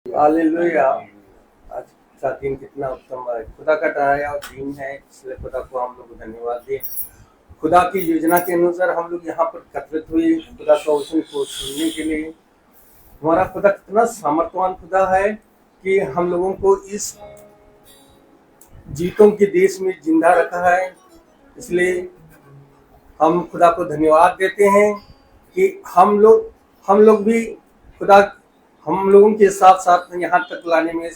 Hallelujah. आज का दिन कितना उत्तम है, खुदा का ठहराया दिन है, इसलिए खुदा को हम लोग धन्यवाद दें। खुदा की योजना के अनुसार हम लोग यहाँ पर एकत्रित हुए खुदा का वचन को सुनने के लिए। हमारा खुदा कितना सामर्थ्यवान खुदा है कि हम लोगों को इस जीतों के देश में जिंदा रखा है। इसलिए हम खुदा को धन्यवाद देते हैं कि हम लोग भी खुदा हम लोगों के साथ साथ यहाँ तक लाने में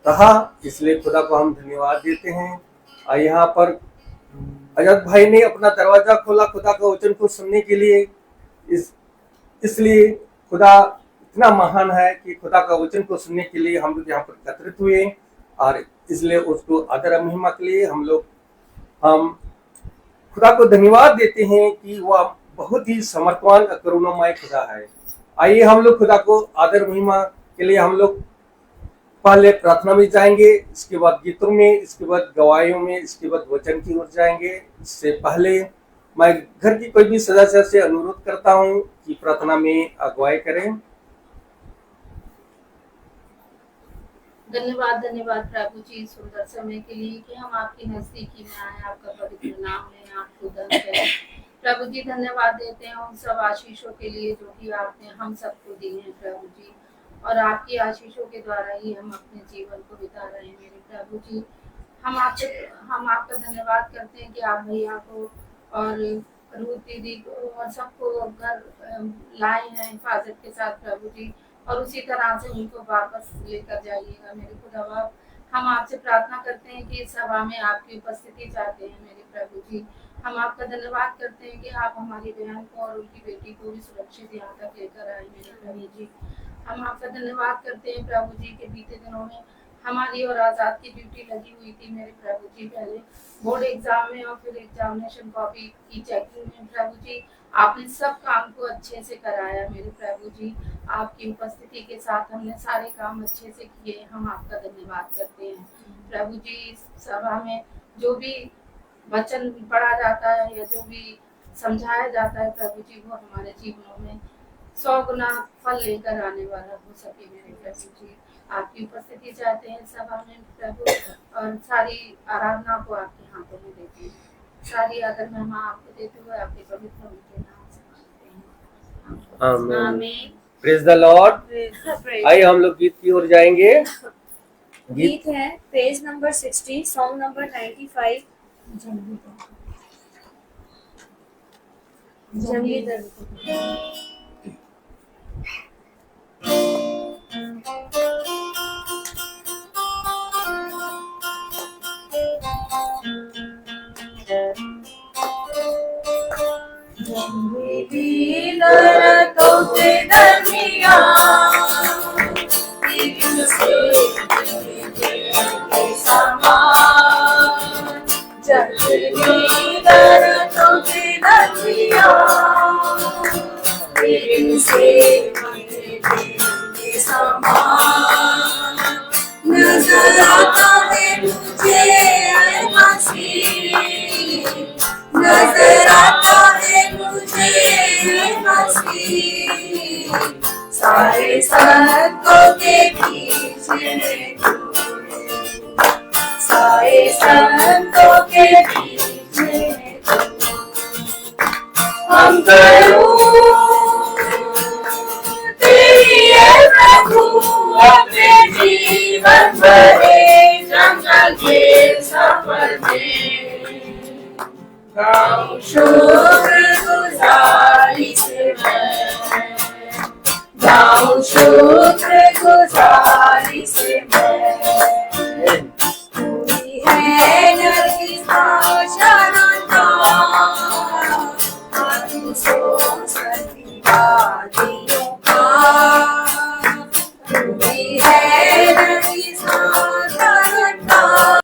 रहा, इसलिए खुदा को हम धन्यवाद देते हैं। और यहाँ पर अजत भाई ने अपना दरवाजा खोला खुदा का वचन को सुनने के लिए। इसलिए खुदा इतना महान है कि खुदा का वचन को सुनने के लिए हम लोग यहाँ पर एकत्रित हुए, और इसलिए उसको आदर महिमा के लिए हम खुदा को धन्यवाद देते हैं कि वह बहुत ही समर्थवान करुणामय खुदा है। आइए हम लोग खुदा को आदर महिमा के लिए हम लोग पहले प्रार्थना में जाएंगे, इसके बाद गीतों में, इसके बाद गवाहियों में, इसके बाद वचन की ओर जाएंगे। इससे पहले मैं घर की कोई भी सदस्य से अनुरोध करता हूं कि प्रार्थना में अगुवाई करें। धन्यवाद प्रभु जी सुंदर समय के लिए कि हम आपकी नजदीकी में आए, आपका पवित्र नाम लें, आपको धन्य करें। प्रभु जी धन्यवाद देते हैं उन सब आशीषों के लिए जो कि आपने हम सबको दी हैं प्रभु जी, और आपकी आशीषों के द्वारा ही हम अपने जीवन को बिता रहे हैं मेरे प्रभु जी। हम आपका धन्यवाद करते हैं कि आप भैया को और रूथ दीदी को और सबको घर लाए हैं हिफाजत के साथ प्रभु जी, और उसी तरह से उनको वापस लेकर जाइएगा मेरे खुदा बाप। हम आपसे प्रार्थना करते हैं कि इस सभा में आपकी उपस्थिति चाहते हैं मेरे प्रभु जी। हम आपका धन्यवाद करते हैं कि आप हमारी बहन को और उनकी बेटी को भी सुरक्षित यहाँ तक लेकर आए मेरे प्रभु जी। हम आपका धन्यवाद करते हैं प्रभु जी के बीते दिनों में हमारी और आजाद की ड्यूटी लगी हुई थी मेरे प्रभु जी। पहले बोर्ड एग्जाम में और फिर एग्जामिनेशन कॉपी की चेकिंग में प्रभु जी आपने सब काम को अच्छे से कराया मेरे प्रभु जी। आपकी उपस्थिति के साथ हमने सारे काम अच्छे से किए, हम आपका धन्यवाद करते हैं प्रभु जी। इस सभा में जो भी वचन पढ़ा जाता है या जो भी समझाया जाता है प्रभु जी, वो हमारे जीवनों में 100 गुना फल लेकर आने वाला हो सके मेरे प्रभु जी। आपकी उपस्थिति चाहते हैं सभा में प्रभु, और सारी आराधना को आपके हाथों में देते हैं। सारी आदर महिमा आपको देते हुए आपके पवित्र उनके नाम से मांगते हैं, आमीन। Praise the Lord. आइए हम लोग गीत की ओर जाएंगे। गीत है पेज नंबर 60, सॉन्ग नंबर 95, जंगली दर्द। जंगली दर्दों के दरमियान दिल से समान, जंगली दर्दों के दरमियान दिल से समान, नजर आता है मुझे मसीह, नजर आता है मुझे मसीह, सारे संतों के बीच में तू, सारे संतों के बीच में तू, हम करूं तेरी है प्रभु अपने जीवन भरे जंगल के सफर में, गाऊं शुक्रगुजारी से मैं, गाऊं शुक्रगुजारी से मैं, तू ही है नरगिसा शरणदार, तू सोच सकी वादियों का, तू ही है नरगिसा शरणदार,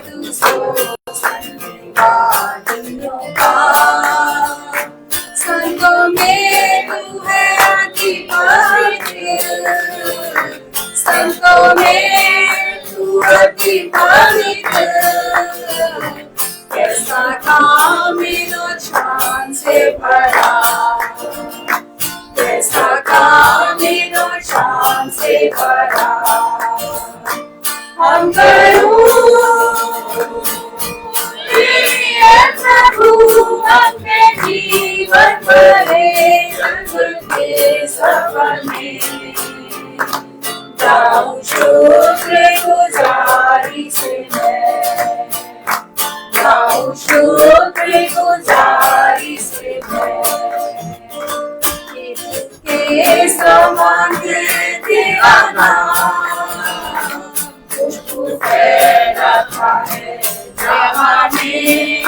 तू सोच सकी वादियों का, संतों में तू है अति पवित्र, से भरा हम करूं प्रिय प्रभु अपने जीवन भरे संग के सफर में जाऊं शुक्रगुजारी से मैं जाऊं शुक्रगुजारी से मैं के समान तेरा नाम खुशबू फैला था है जहां में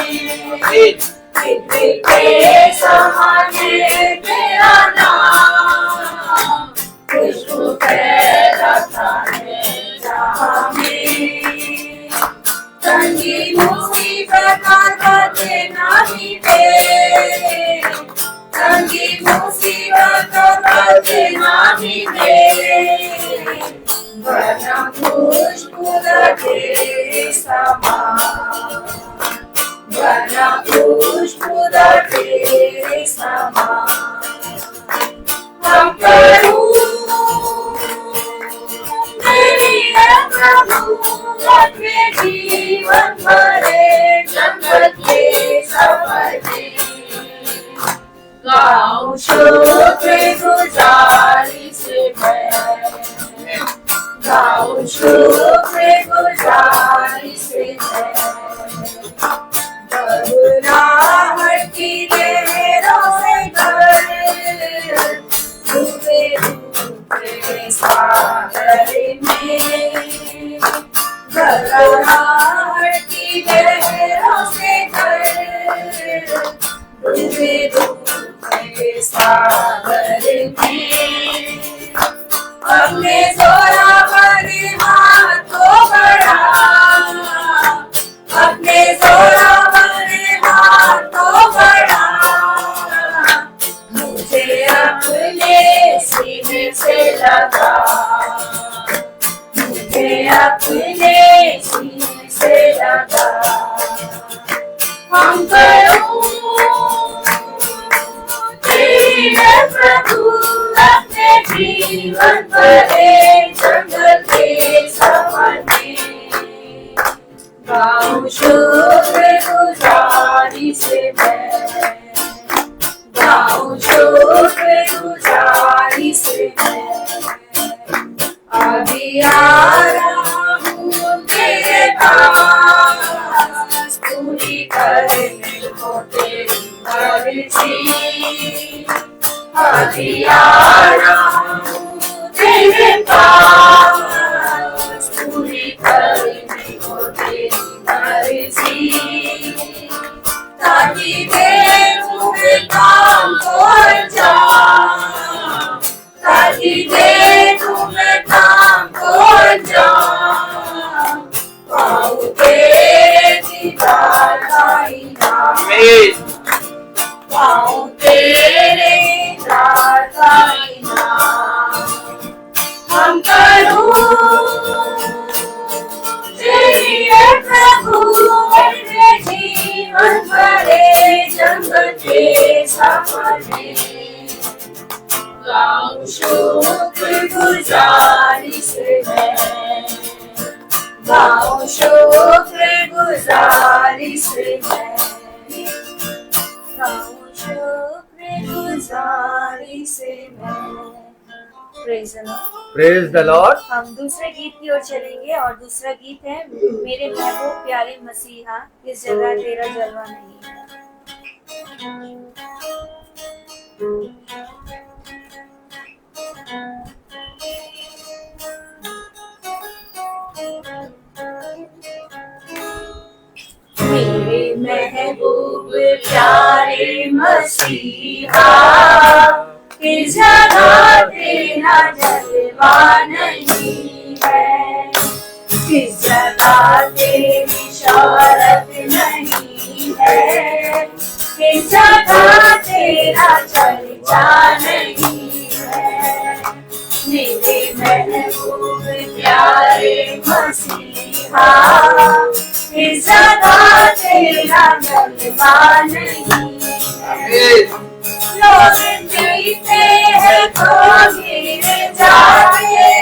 के समान तेरा नाम खुशबू फैला था है जहां में तंगी मुसीबत आते नहीं थे तंगी मुसीबत आते नहीं थे वरना खुशबू लगे समान वरना खुशबू लगे समान हम करूं मेरी प्रभु अपने जीवन भरे जंगल के सफर में गाऊं शुक्रगुजारी से मैं गाऊं शुक्रगुजारी से मैं घबराहट की लहरों से डूबे डूबे सागर में घबराहट की लहरों से डूबे डूबे सागर में अपने जोरावर हाथ को बढ़ा अपने जोरावर हाथ को बढ़ा मुझे अपने सीने से लगा मुझे अपने सीने से लगा हम करूं तेरे प्रभु अपने जीवन भरे जंगल के सफर में गाऊं शुक्रगुजारी से मैं गाऊं शुक्रगुजारी से मैं अभी आ रहा हूँ तेरे पास पूरी करने को तेरी मर्जी अभी आ रहा हूँ तेरे पास पूरी करने को तेरी मर्जी ताकि तेरे काम को अंजाम ताकि तेरे काम को अंजाम पाऊं तेरे दीदार का इनाम पाऊं तेरे दीदार का इनाम हम करूं तेरे प्रभु मेरे जीवन भरे जंगल के सफर में गाऊं शुक्रगुजारी से मैं गाऊं शुक्रगुजारी से मैं गाऊं शुक्रगुजारी से मैं praise the Lord praise the Lord. हम दूसरे गीत की ओर चलेंगे और दूसरा गीत है मेरे महबूब प्यारे मसीहा इस जगह तेरा जलवा नहीं है। मेरे महबूब प्यारे मसीहा किस जगह तेरा जलवा नहीं है किस जगह तेरी शौहरत नहीं है किस जगह तेरा चर्चा नहीं है मेरे महबूब प्यारे मसीहा किस जगह तेरा जलवा नहीं है लोग जीते हैं तो गिर जाए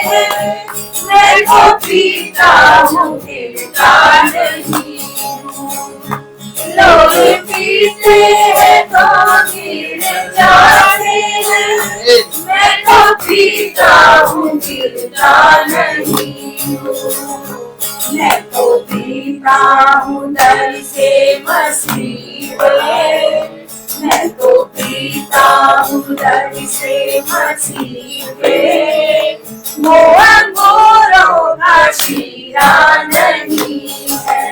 पीता हूँ गिरता नहीं हूँ। लोग पीते हैं तो गिर जाते हैं, मैं तो पीता हूँ गिरता नहीं हूँ। मैं तो पीता हूँ दर से मसीह पे, मैं तो पीता हूँ दर से मसीह पे। वो अंगूरों का शीरा नहीं है,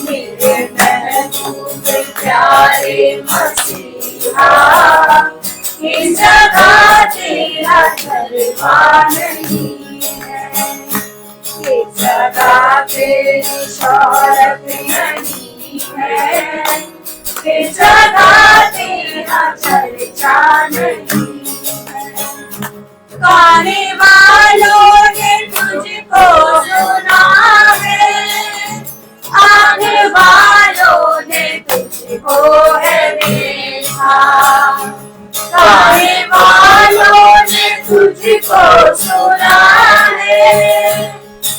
मेरे महबूब प्यारे मसीहा, इस जगह तेरा जलवा नहीं है, इस जगह तेरी शौहरत नहीं है, इस जगह तेरा चर्चा नहीं है। गाने वालों ने तुझको सुना है, आने वालों ने तुझको है देखा। गाने वालों ने तुझको सुना है,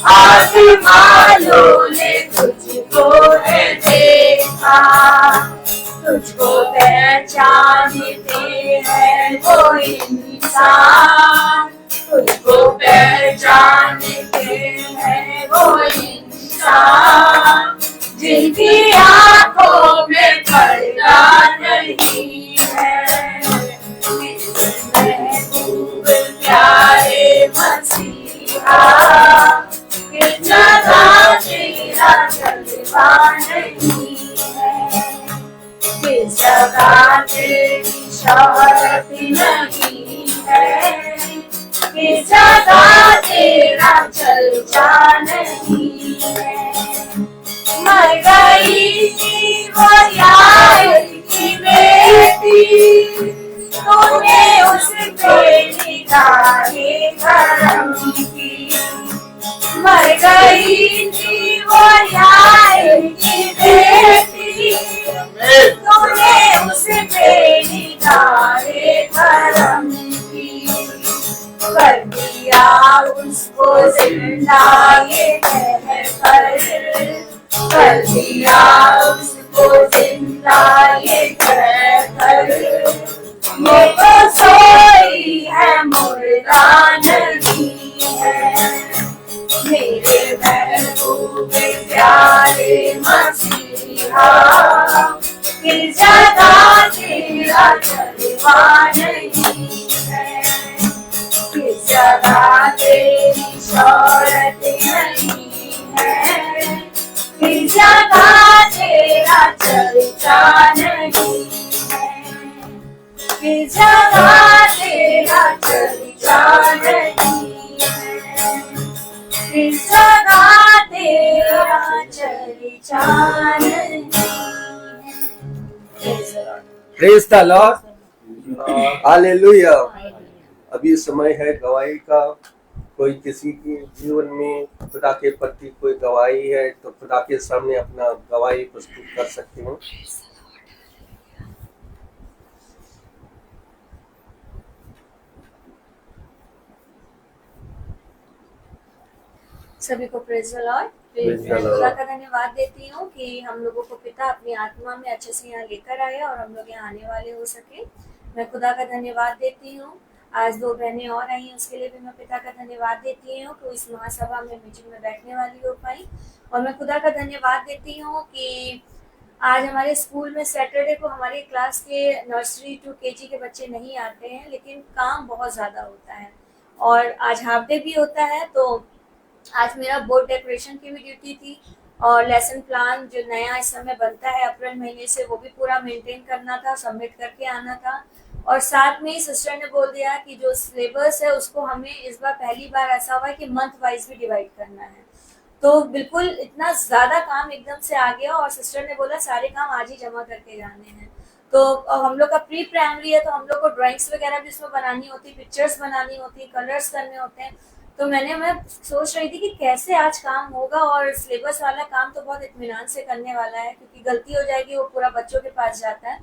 आने वालों ने तुझको है देखा। तुझको पहचानते हैं वो इंसान, तुझको पहचानते हैं वो इंसान, जिनकी आंखों में पर्दा नहीं है। महबूब प्यारे मसीहा, इस जगह तेरा जलवा नहीं है, इस जगह तेरी शौहरत नहीं है, इस जगह तेरा चर्चा नहीं है। मर गई थी वो यार की बेटी, तूने उस पे निगाहे करम की। मर गई थी वो यार की बेटी, तूने उस पे निगाहे करम की। कर दिया उसको जिंदा ये कहकर, कर दिया उसको जिंदा ये कहकर, ये तो सोई है मुर्दा नहीं है। मेरे महबूब प्यारे मसीहा, इस जगह तेरा जलवा नहीं है, इस जगह तेरी शौहरत नहीं है, इस जगह तेरा चर्चा नहीं है, इस जगह तेरा चर्चा नहीं है, इस जगह तेरा चर्चा नहीं है। Praise the Lord, hallelujah. अभी समय है गवाही का। कोई किसी के जीवन में खुदा के प्रति कोई गवाही है तो खुदा के सामने अपना गवाही प्रस्तुत कर सकते हो। सभी को praise the Lord. Praise the Lord. खुदा का धन्यवाद देती हूँ कि हम लोगों को पिता अपनी आत्मा में अच्छे से यहाँ लेकर आए और हम लोग यहाँ आने वाले हो सके। मैं खुदा का धन्यवाद देती हूँ। आज 2 बहनें और आई हैं, उसके लिए भी मैं पिता का धन्यवाद देती हूँ कि वो इस महासभा में मीटिंग में बैठने वाली हो पाई। और मैं खुदा का धन्यवाद देती हूँ कि आज हमारे स्कूल में सैटरडे को हमारे क्लास के नर्सरी टू केजी के बच्चे नहीं आते हैं, लेकिन काम बहुत ज़्यादा होता है और आज हाफ डे भी होता है। तो आज मेरा बोर्ड डेकोरेशन की भी ड्यूटी थी और लेसन प्लान जो नया इस समय बनता है अप्रैल महीने से, वो भी पूरा मेंटेन करना था, सबमिट करके आना था। और साथ में ही सिस्टर ने बोल दिया कि जो सिलेबस है उसको हमें इस बार पहली बार ऐसा हुआ है कि मंथ वाइज भी डिवाइड करना है। तो बिल्कुल इतना ज़्यादा काम एकदम से आ गया और सिस्टर ने बोला सारे काम आज ही जमा करके जाने हैं। तो हम लोग का प्री प्राइमरी है तो हम लोग को ड्राइंग्स वगैरह भी इसमें बनानी होती, पिक्चर्स बनानी होती, कलर्स करने होते हैं। तो मैं सोच रही थी कि कैसे आज काम होगा और सिलेबस वाला काम तो बहुत इत्मीनान से करने वाला है क्योंकि गलती हो जाएगी वो पूरा बच्चों के पास जाता है।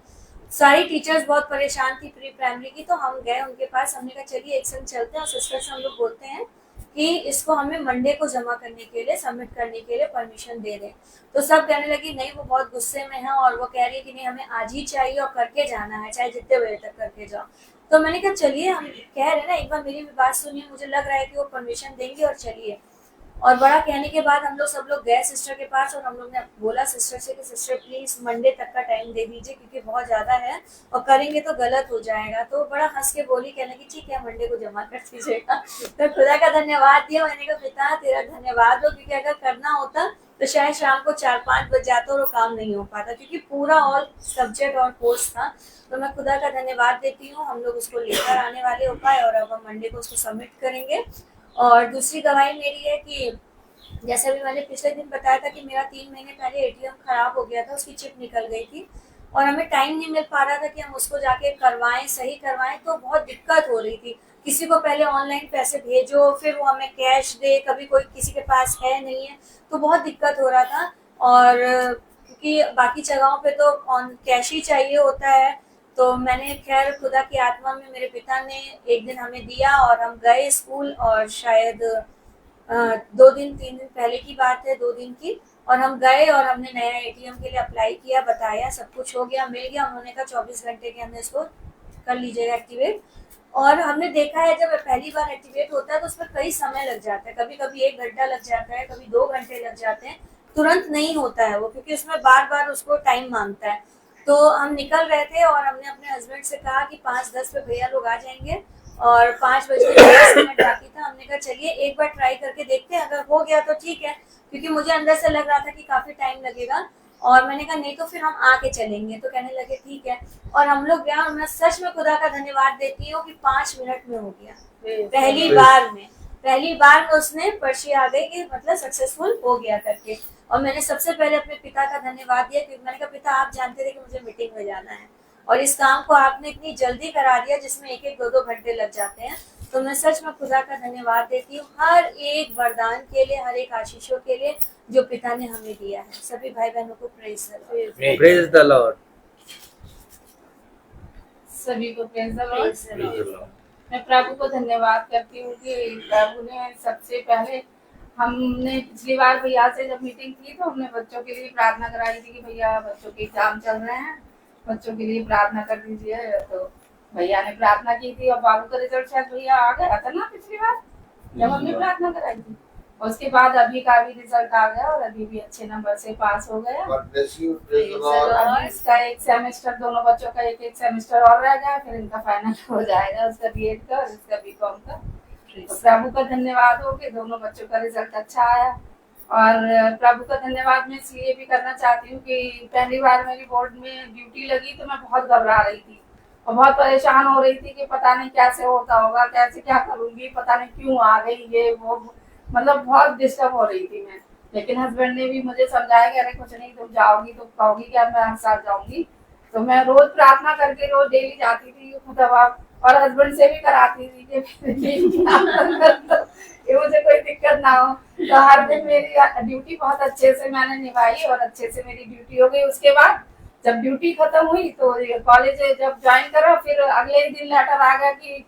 सारी टीचर्स बहुत परेशान थी प्री प्राइमरी की, तो हम गए उनके पास, हमने कहा चलिए एक संग चलते हैं और सिस्टर से हम लोग बोलते हैं कि इसको हमें मंडे को जमा करने के लिए, सबमिट करने के लिए परमिशन दे दें। तो सब कहने लगी नहीं, वो बहुत गुस्से में है और वो कह रही है कि नहीं हमें आज ही चाहिए और करके जाना है, चाहे जितने बजे तक करके जाओ। तो मैंने कहा चलिए, हम कह रहे हैं ना, एक बार मेरी भी बात सुनिए, मुझे लग रहा है कि वो परमिशन देंगे और चलिए। और बड़ा कहने के बाद हम लोग सब लोग गए सिस्टर के पास और हम लोग ने बोला सिस्टर से कि सिस्टर प्लीज मंडे तक का टाइम दे दीजिए क्योंकि बहुत ज्यादा है और करेंगे तो गलत हो जाएगा। तो बड़ा हंस के बोली, कहने की ठीक है मंडे को जमा कर दीजिएगा। तो खुदा का धन्यवाद दिया। मैंने कहा पिता तेरा धन्यवाद हो, क्योंकि अगर करना होता तो शायद शाम को 4-5 बज जाता और वो काम नहीं हो पाता, क्योंकि पूरा ऑल सब्जेक्ट और कोर्स था। तो मैं खुदा का धन्यवाद देती हूँ, हम लोग उसको लेकर आने वाले हो पाए और अब हम मंडे को उसको सबमिट करेंगे। और दूसरी गवाही मेरी है कि जैसे भी मैंने पिछले दिन बताया था कि मेरा 3 महीने पहले एटीएम खराब हो गया था, उसकी चिप निकल गई थी और हमें टाइम नहीं मिल पा रहा था कि हम उसको जाके करवाएं, सही करवाएं। तो बहुत दिक्कत हो रही थी, किसी को पहले ऑनलाइन पैसे भेजो, फिर वो हमें कैश दे, कभी कोई किसी के पास है नहीं है, तो बहुत दिक्कत हो रहा था। और क्योंकि बाकी जगहों पे तो ऑन कैश ही चाहिए होता है, तो मैंने खैर खुदा की आत्मा में मेरे पिता ने एक दिन हमें दिया और हम गए स्कूल, और शायद 2-3 दिन पहले की बात है, 2 दिन की। और हम गए और हमने नया एटीएम के लिए अप्लाई किया, बताया, सब कुछ हो गया, मिल गया। उन्होंने कहा 24 घंटे के अंदर इसको कर लीजिएगा एक्टिवेट। और हमने देखा है जब पहली बार एक्टिवेट होता है तो उसमें कई समय लग जाता है, कभी कभी 1 घंटा लग जाता है, कभी 2 घंटे लग जाते हैं, तुरंत नहीं होता है वो, क्योंकि उसमें बार बार उसको टाइम मांगता है। तो हम निकल रहे थे और हमने अपने हस्बैंड से कहा कि 5:10 पे भैया लोग आ जाएंगे और 5:10 बाकी था। हमने कहा चलिए एक बार ट्राई करके देखते हैं, अगर हो गया तो ठीक है, क्योंकि मुझे अंदर से लग रहा था कि काफी टाइम लगेगा। और मैंने कहा नहीं तो फिर हम आके चलेंगे, तो कहने लगे ठीक है। और हम लोग गए और मैं सच में खुदा का धन्यवाद देती हूँ कि 5 मिनट में हो गया, पहली बार में उसने पर्ची आ गई कि मतलब सक्सेसफुल हो गया करके। और मैंने सबसे पहले अपने पिता का धन्यवाद दिया, क्योंकि मैंने कहा पिता आप जानते थे कि मुझे मीटिंग में जाना है और इस काम को आपने इतनी जल्दी करा दिया जिसमें 1-1, 2-2 घंटे लग जाते हैं। तो मैं सच में खुदा का धन्यवाद देती हूँ हर एक वरदान के लिए, हर एक आशीषों के लिए जो पिता ने हमें दिया है। सभी भाई बहनों को प्रेज द लॉर्ड। सभी को प्रेज द लॉर्ड। मैं प्रभु को धन्यवाद करती हूँ कि प्रभु ने सबसे पहले, हमने पिछली बार भैया से जब मीटिंग की तो हमने बच्चों के लिए प्रार्थना कराई थी कि भैया बच्चों के एग्जाम चल रहे हैं, बच्चों के लिए प्रार्थना कर दीजिए। तो भैया ने प्रार्थना की थी और बाबू का रिजल्ट शायद भैया आ गया था ना पिछली बार जब हमने प्रार्थना कराई थी। उसके बाद अभी का भी रिजल्ट आ गया और अभी भी अच्छे नंबर से पास हो गया। अभी इसका एक सेमेस्टर, दोनों बच्चों का एक सेमेस्टर और रह गया, फिर इनका फाइनल हो जाएगा, उसका बीएड का और इसका बीकॉम का। तो प्रभु का धन्यवाद हो कि दोनों बच्चों का रिजल्ट अच्छा आया। और प्रभु का धन्यवाद मैं इसलिए भी करना चाहती हूँ कि पहली बार मेरी बोर्ड में ड्यूटी लगी तो मैं बहुत घबरा रही थी और बहुत परेशान हो रही थी कि पता नहीं कैसे होता होगा, कैसे क्या करूंगी, पता नहीं क्यों आ गई ये वो, मतलब बहुत डिस्टर्ब हो रही थी मैं। लेकिन हस्बैंड ने भी मुझे समझाया कि अरे कुछ नहीं, तुम जाओगी तो कहोगी कि अब मैं हर साल जाऊंगी। तो मैं रोज प्रार्थना करके रोज डेली जाती थी खुदा, और हस्बैंड से भी कराती थी कि मुझे कोई दिक्कत ना हो। तो हर दिन मेरी ड्यूटी बहुत अच्छे से मैंने निभाई और अच्छे से मेरी ड्यूटी हो गई। उसके बाद जब ड्यूटी खत्म हुई तो कॉलेज जब ज्वाइन करा, फिर अगले ही दिन लेटर आ गया कि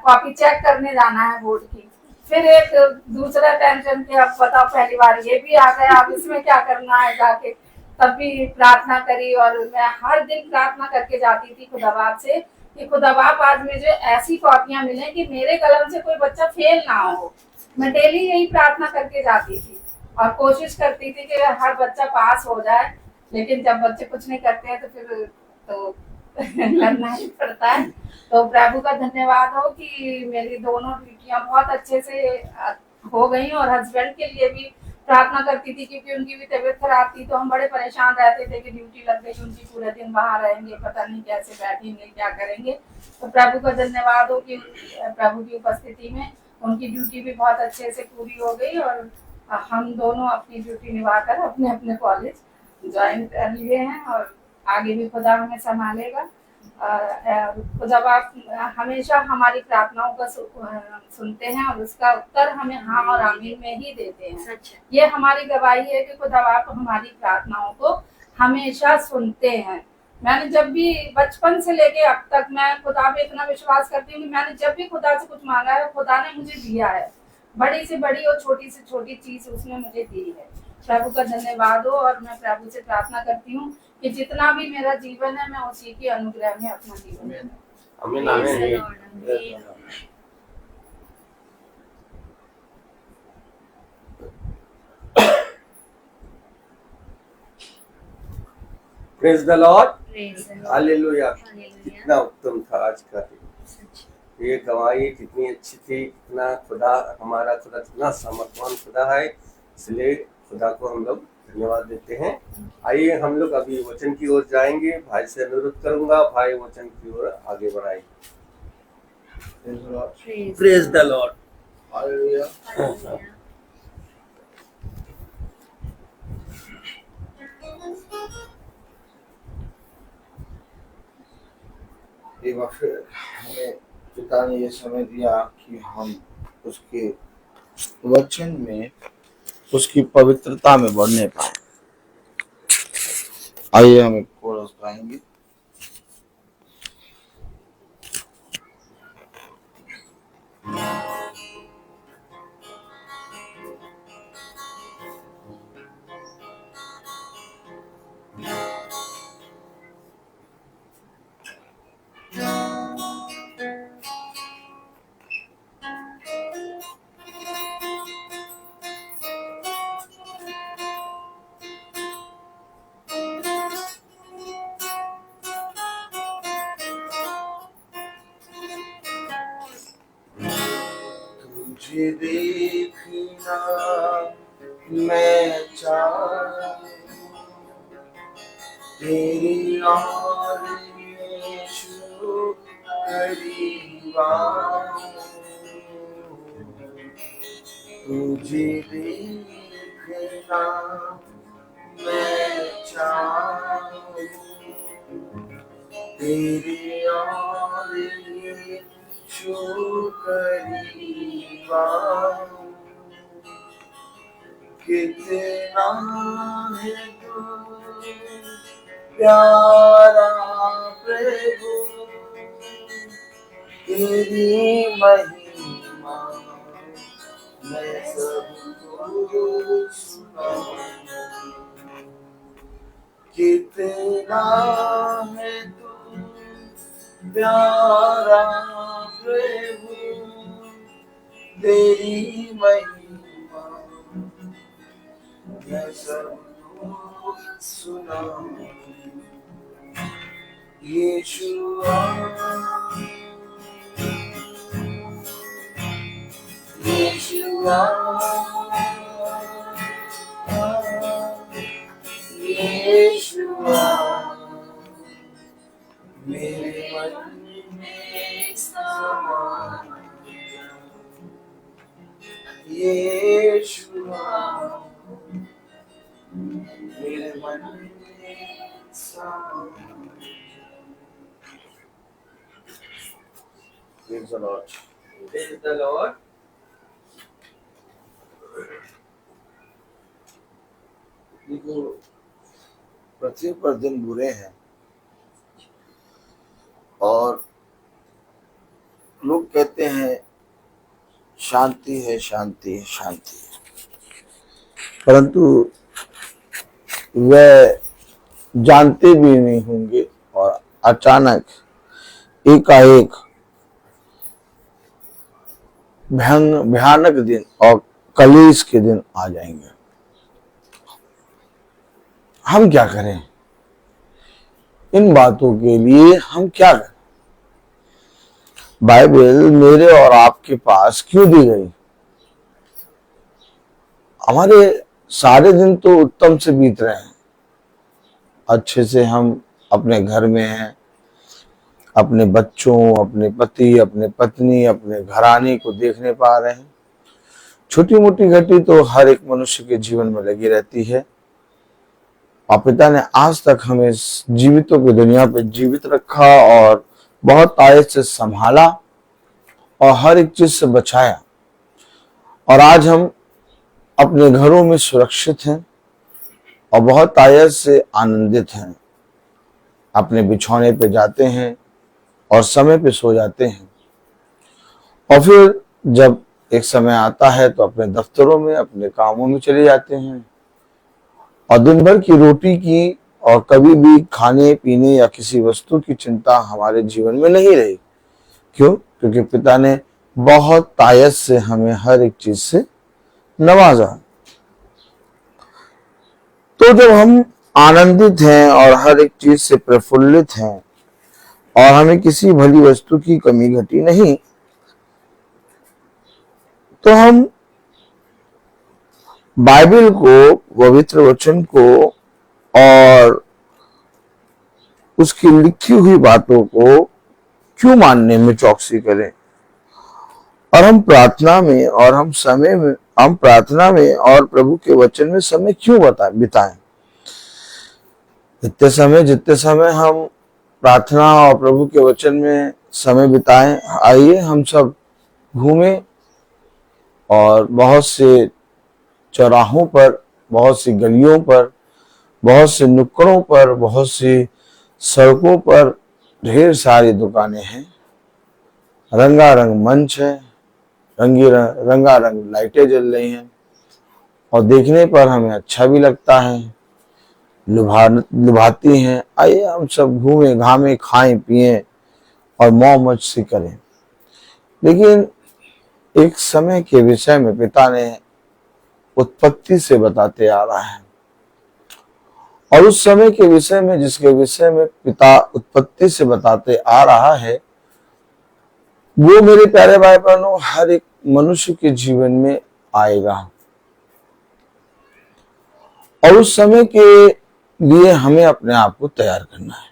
कॉपी चेक करने जाना है बोर्ड की। फिर एक दूसरा टेंशन कि अब बताओ पहली बार ये भी आ गया, अब इसमें क्या करना है जाके। तब भी प्रार्थना करी और मैं हर दिन प्रार्थना करके जाती थी खुदाबाद से कि खुदाबाद आज मुझे ऐसी कॉपियां मिले कि मेरे कलम से कोई बच्चा फेल ना हो। मैं डेली यही प्रार्थना करके जाती थी और कोशिश करती थी कि हर बच्चा पास हो जाए। लेकिन जब बच्चे कुछ नहीं करते हैं तो फिर तो करना ही पड़ता है। तो प्रभु का धन्यवाद हो कि मेरी दोनों ड्यूटियां बहुत अच्छे से हो गई। और हस्बैंड के लिए भी प्रार्थना करती थी क्योंकि उनकी भी तबीयत खराब थी, तो हम बड़े परेशान रहते थे कि ड्यूटी लग गई, उनकी पूरे दिन बाहर रहेंगे, पता नहीं कैसे बैठेंगे, क्या करेंगे। तो प्रभु का धन्यवाद हो कि प्रभु की उपस्थिति में उनकी ड्यूटी भी बहुत अच्छे से पूरी हो गई और हम दोनों अपनी ड्यूटी निभाकर अपने अपने कॉलेज ज्वाइन कर लिए हैं और आगे भी खुदा हमें संभालेगा। खुदा हमेशा हमारी प्रार्थनाओं का सुनते हैं और उसका उत्तर हमें हाँ और आमीन में ही देते हैं। ये हमारी गवाही है कि खुदा बाप हमारी प्रार्थनाओं को हमेशा सुनते हैं। मैंने जब भी बचपन से लेके अब तक मैं खुदा पे इतना विश्वास करती हूँ कि मैंने जब भी खुदा से कुछ मांगा है खुदा ने मुझे दिया है। बड़ी से बड़ी और छोटी से छोटी चीज उसने मुझे दी है। प्रभु का धन्यवाद हो। और मैं प्रभु से प्रार्थना करती हूँ कि जितना भी मेरा जीवन है मैं उसी के अनुग्रह में अपना जीवन आमीन Praise आमीन the Lord. Amen. Praise the Lord, Praise the Lord. Hallelujah. Hallelujah. कितना उत्तम था आज का दिन। सच। ये गवाही कितनी अच्छी थी, कितना खुदा, हमारा खुदा कितना सामर्थवान खुदा है, इसलिए खुदा को हम लोग धन्यवाद देते हैं। आइए हम लोग अभी वचन की ओर जाएंगे। भाई से अनुरोध करूंगा, भाई वचन की ओर आगे बढ़ाएंगे। Praise the Lord, hallelujah. Hallelujah. एक बार फिर हमें पिता ने ये समय दिया कि हम उसके वचन में, उसकी पवित्रता में बढ़ने पाए। आइए हम एक कोरस गाएंगे। तुझे देखना मैं चाहूं, तेरी और यीशु करीब आऊं। तुझे देखना मैं चाहूं, तेरी और यीशु करीब आऊं। कितना है तू प्यारा प्रभु, तेरी महिमा मैं सबको सुनाऊं। कितना है तू प्यारा प्रभु, तेरी महिमा मैं सबको सुनाऊं। यीशुआ, यीशुआ, यीशुआ, मेरे मन में समा जा। यीशुआ, मेरे मन में समा जा। Praise the Lord. Praise the Lord. देखो, पृथ्वी पर दिन बुरे हैं और लोग कहते हैं शांति है, शांति है, शांति है, परंतु वह जानते भी नहीं होंगे और अचानक एकाएक भयानक दिन और कलेश के दिन आ जाएंगे। हम क्या करें? इन बातों के लिए हम क्या करें? बाइबल मेरे और आपके पास क्यों दी गई? हमारे सारे दिन तो उत्तम से बीत रहे हैं, अच्छे से हम अपने घर में हैं, अपने बच्चों, अपने पति, अपने पत्नी, अपने घराने को देखने पा रहे हैं। छोटी मोटी घटी तो हर एक मनुष्य के जीवन में लगी रहती है और पिता ने आज तक हमें जीवितों की दुनिया पे जीवित रखा और बहुत आयत से संभाला और हर एक चीज से बचाया और आज हम अपने घरों में सुरक्षित हैं और बहुत आयत से आनंदित हैं। अपने बिछौने पे जाते हैं और समय पे सो जाते हैं और फिर जब एक समय आता है तो अपने दफ्तरों में, अपने कामों में चले जाते हैं और दिन भर की रोटी की और कभी भी खाने पीने या किसी वस्तु की चिंता हमारे जीवन में नहीं रही। क्यों? क्योंकि पिता ने बहुत तायत से हमें हर एक चीज से नवाजा। तो जब हम आनंदित हैं और हर एक चीज से प्रफुल्लित हैं और हमें किसी भली वस्तु की कमी घटी नहीं, तो हम बाइबल को, पवित्र वचन को और उसकी लिखी हुई बातों को क्यों मानने में चौकसी करें, और हम प्रार्थना में और प्रभु के वचन में समय क्यों बिताएं। जितने समय हम प्रार्थना और प्रभु के वचन में समय बिताएं, आइए हम सब घूमें और बहुत से चौराहों पर, बहुत सी गलियों पर, बहुत से नुक्कड़ों पर, बहुत सी सड़कों पर ढेर सारी दुकानें हैं, रंगारंग मंच है, रंगारंग लाइटें जल रही हैं और देखने पर हमें अच्छा भी लगता है, लुभाती हैं। आइए हम सब घूमें घामें, खाएं पिएं और मौज मस्ती करें। लेकिन एक समय के विषय में पिता ने उत्पत्ति से बताते आ रहा है, और उस समय के विषय में, जिसके विषय में पिता उत्पत्ति से बताते आ रहा है, वो मेरे प्यारे भाई बहनों हर एक मनुष्य के जीवन में आएगा। और उस समय के लिए हमें अपने आप को तैयार करना है।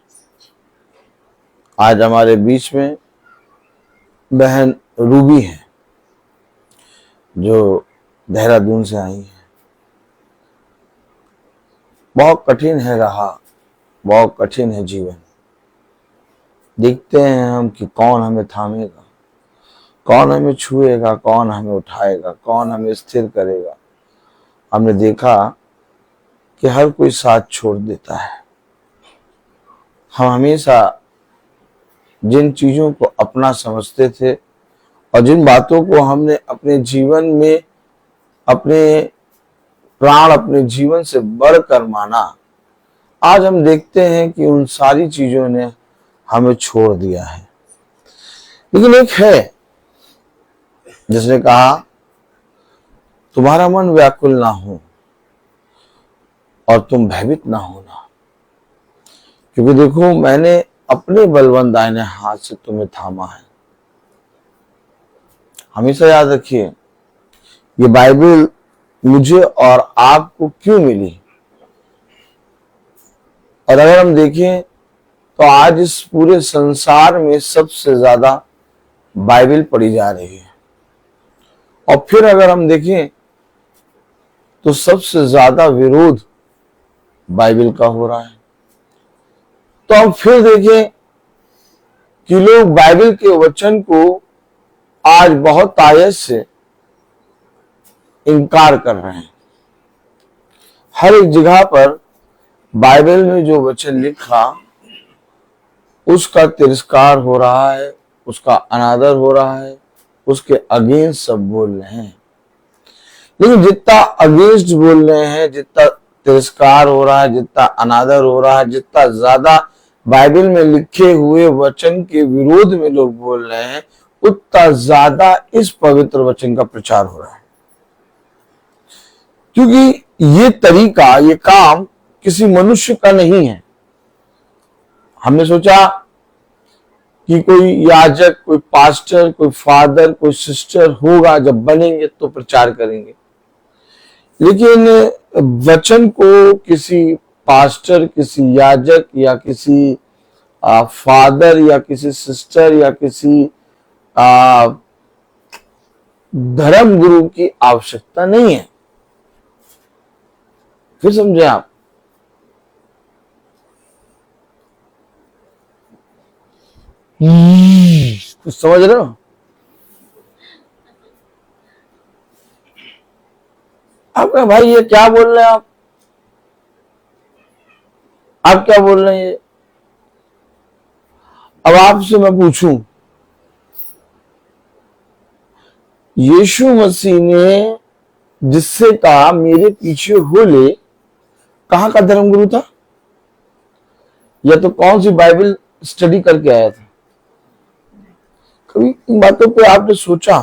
आज हमारे बीच में बहन रूबी है जो देहरादून से आई है। बहुत कठिन है रहा, बहुत कठिन है जीवन। देखते हैं हम कि कौन हमें थामेगा, कौन हमें छुएगा, कौन हमें उठाएगा, कौन हमें स्थिर करेगा। हमने देखा कि हर कोई साथ छोड़ देता है। हम हमेशा जिन चीजों को अपना समझते थे और जिन बातों को हमने अपने जीवन में, अपने प्राण, अपने जीवन से बढ़कर माना, आज हम देखते हैं कि उन सारी चीजों ने हमें छोड़ दिया है। लेकिन एक है जिसने कहा, तुम्हारा मन व्याकुल ना हो और तुम भयभीत ना होना, क्योंकि देखो मैंने अपने बलवंत दाहिने हाथ से तुम्हें थामा है। हमेशा याद रखिए, ये बाइबल मुझे और आपको क्यों मिली। और अगर हम देखें तो आज इस पूरे संसार में सबसे ज्यादा बाइबल पढ़ी जा रही है, और फिर अगर हम देखें तो सबसे ज्यादा विरोध बाइबल का हो रहा है। तो हम फिर देखें कि लोग बाइबल के वचन को आज बहुत आयत से इनकार कर रहे हैं। हर एक जगह पर बाइबल में जो वचन लिखा उसका तिरस्कार हो रहा है, उसका अनादर हो रहा है, उसके अगेंस्ट सब बोल रहे हैं। लेकिन जितना अगेंस्ट बोल रहे हैं, जितना तिरस्कार हो रहा है, जितना अनादर हो रहा है, जितना ज्यादा बाइबल में लिखे हुए वचन के विरोध में लोग बोल रहे हैं, उतना ज्यादा इस पवित्र वचन का प्रचार हो रहा है। क्योंकि ये तरीका, ये काम किसी मनुष्य का नहीं है। हमने सोचा कि कोई याजक, कोई पास्टर, कोई फादर, कोई सिस्टर होगा, जब बनेंगे तो प्रचार करेंगे। लेकिन वचन को किसी पास्टर, किसी याजक या किसी फादर या किसी सिस्टर या किसी धर्म गुरु की आवश्यकता नहीं है। फिर समझे आप, कुछ समझ रहे हो? आपका भाई ये क्या बोल रहे हैं आप क्या बोल रहे हैं? अब आपसे मैं पूछूं, यीशु मसीह ने जिससे कहा मेरे पीछे हो ले, कहाँ का धर्मगुरु था? या तो कौन सी बाइबल स्टडी करके आया था? कभी इन बातों पे आपने सोचा?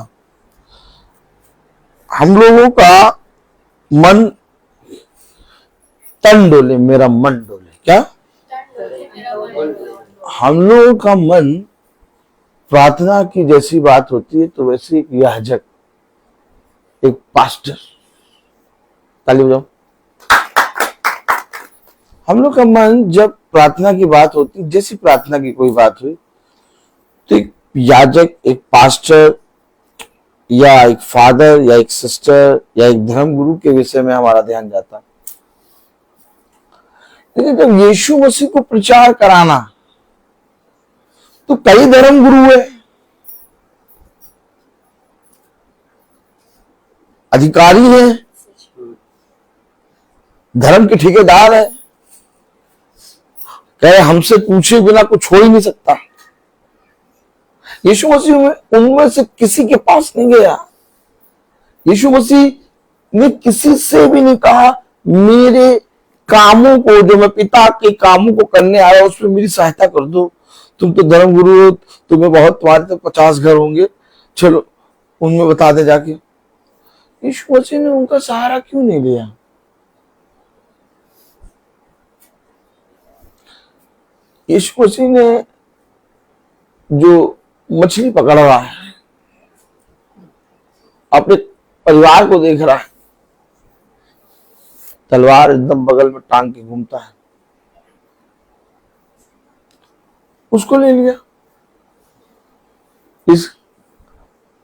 हम लोगों का मन तन डोले मेरा मन डोले, क्या? हम लोगों का मन प्रार्थना की जैसी बात होती है तो वैसे एक याजक, एक पास्टर, ताली बजाओ। हम लोग का मन जब प्रार्थना की बात होती, जैसी प्रार्थना की कोई बात हुई तो एक याजक, एक पास्टर या एक फादर या एक सिस्टर या एक धर्मगुरु के विषय में हमारा ध्यान जाता। लेकिन जब यीशु मसीह को प्रचार कराना तो कई धर्मगुरु है, अधिकारी है, धर्म के ठेकेदार है, कहे हमसे पूछे बिना कुछ हो ही नहीं सकता। यीशु मसीह उनमें से किसी के पास नहीं गया। यीशु मसीह ने किसी से भी नहीं कहा मेरे कामों को, जो मैं पिता के कामों को करने आया उसमें मेरी सहायता कर दो। तुम तो धर्मगुरु हो, तुम्हें बहुत, तुम्हारे तो 50 घर होंगे, चलो उनमें बता दे जाके। यीशु मसीह ने उनका सहारा क्यों नहीं लिया? यीशु मसीह ने जो मछली पकड़ रहा है, अपने परिवार को देख रहा है, तलवार एकदम बगल में टांग के घूमता है, उसको ले लिया। इस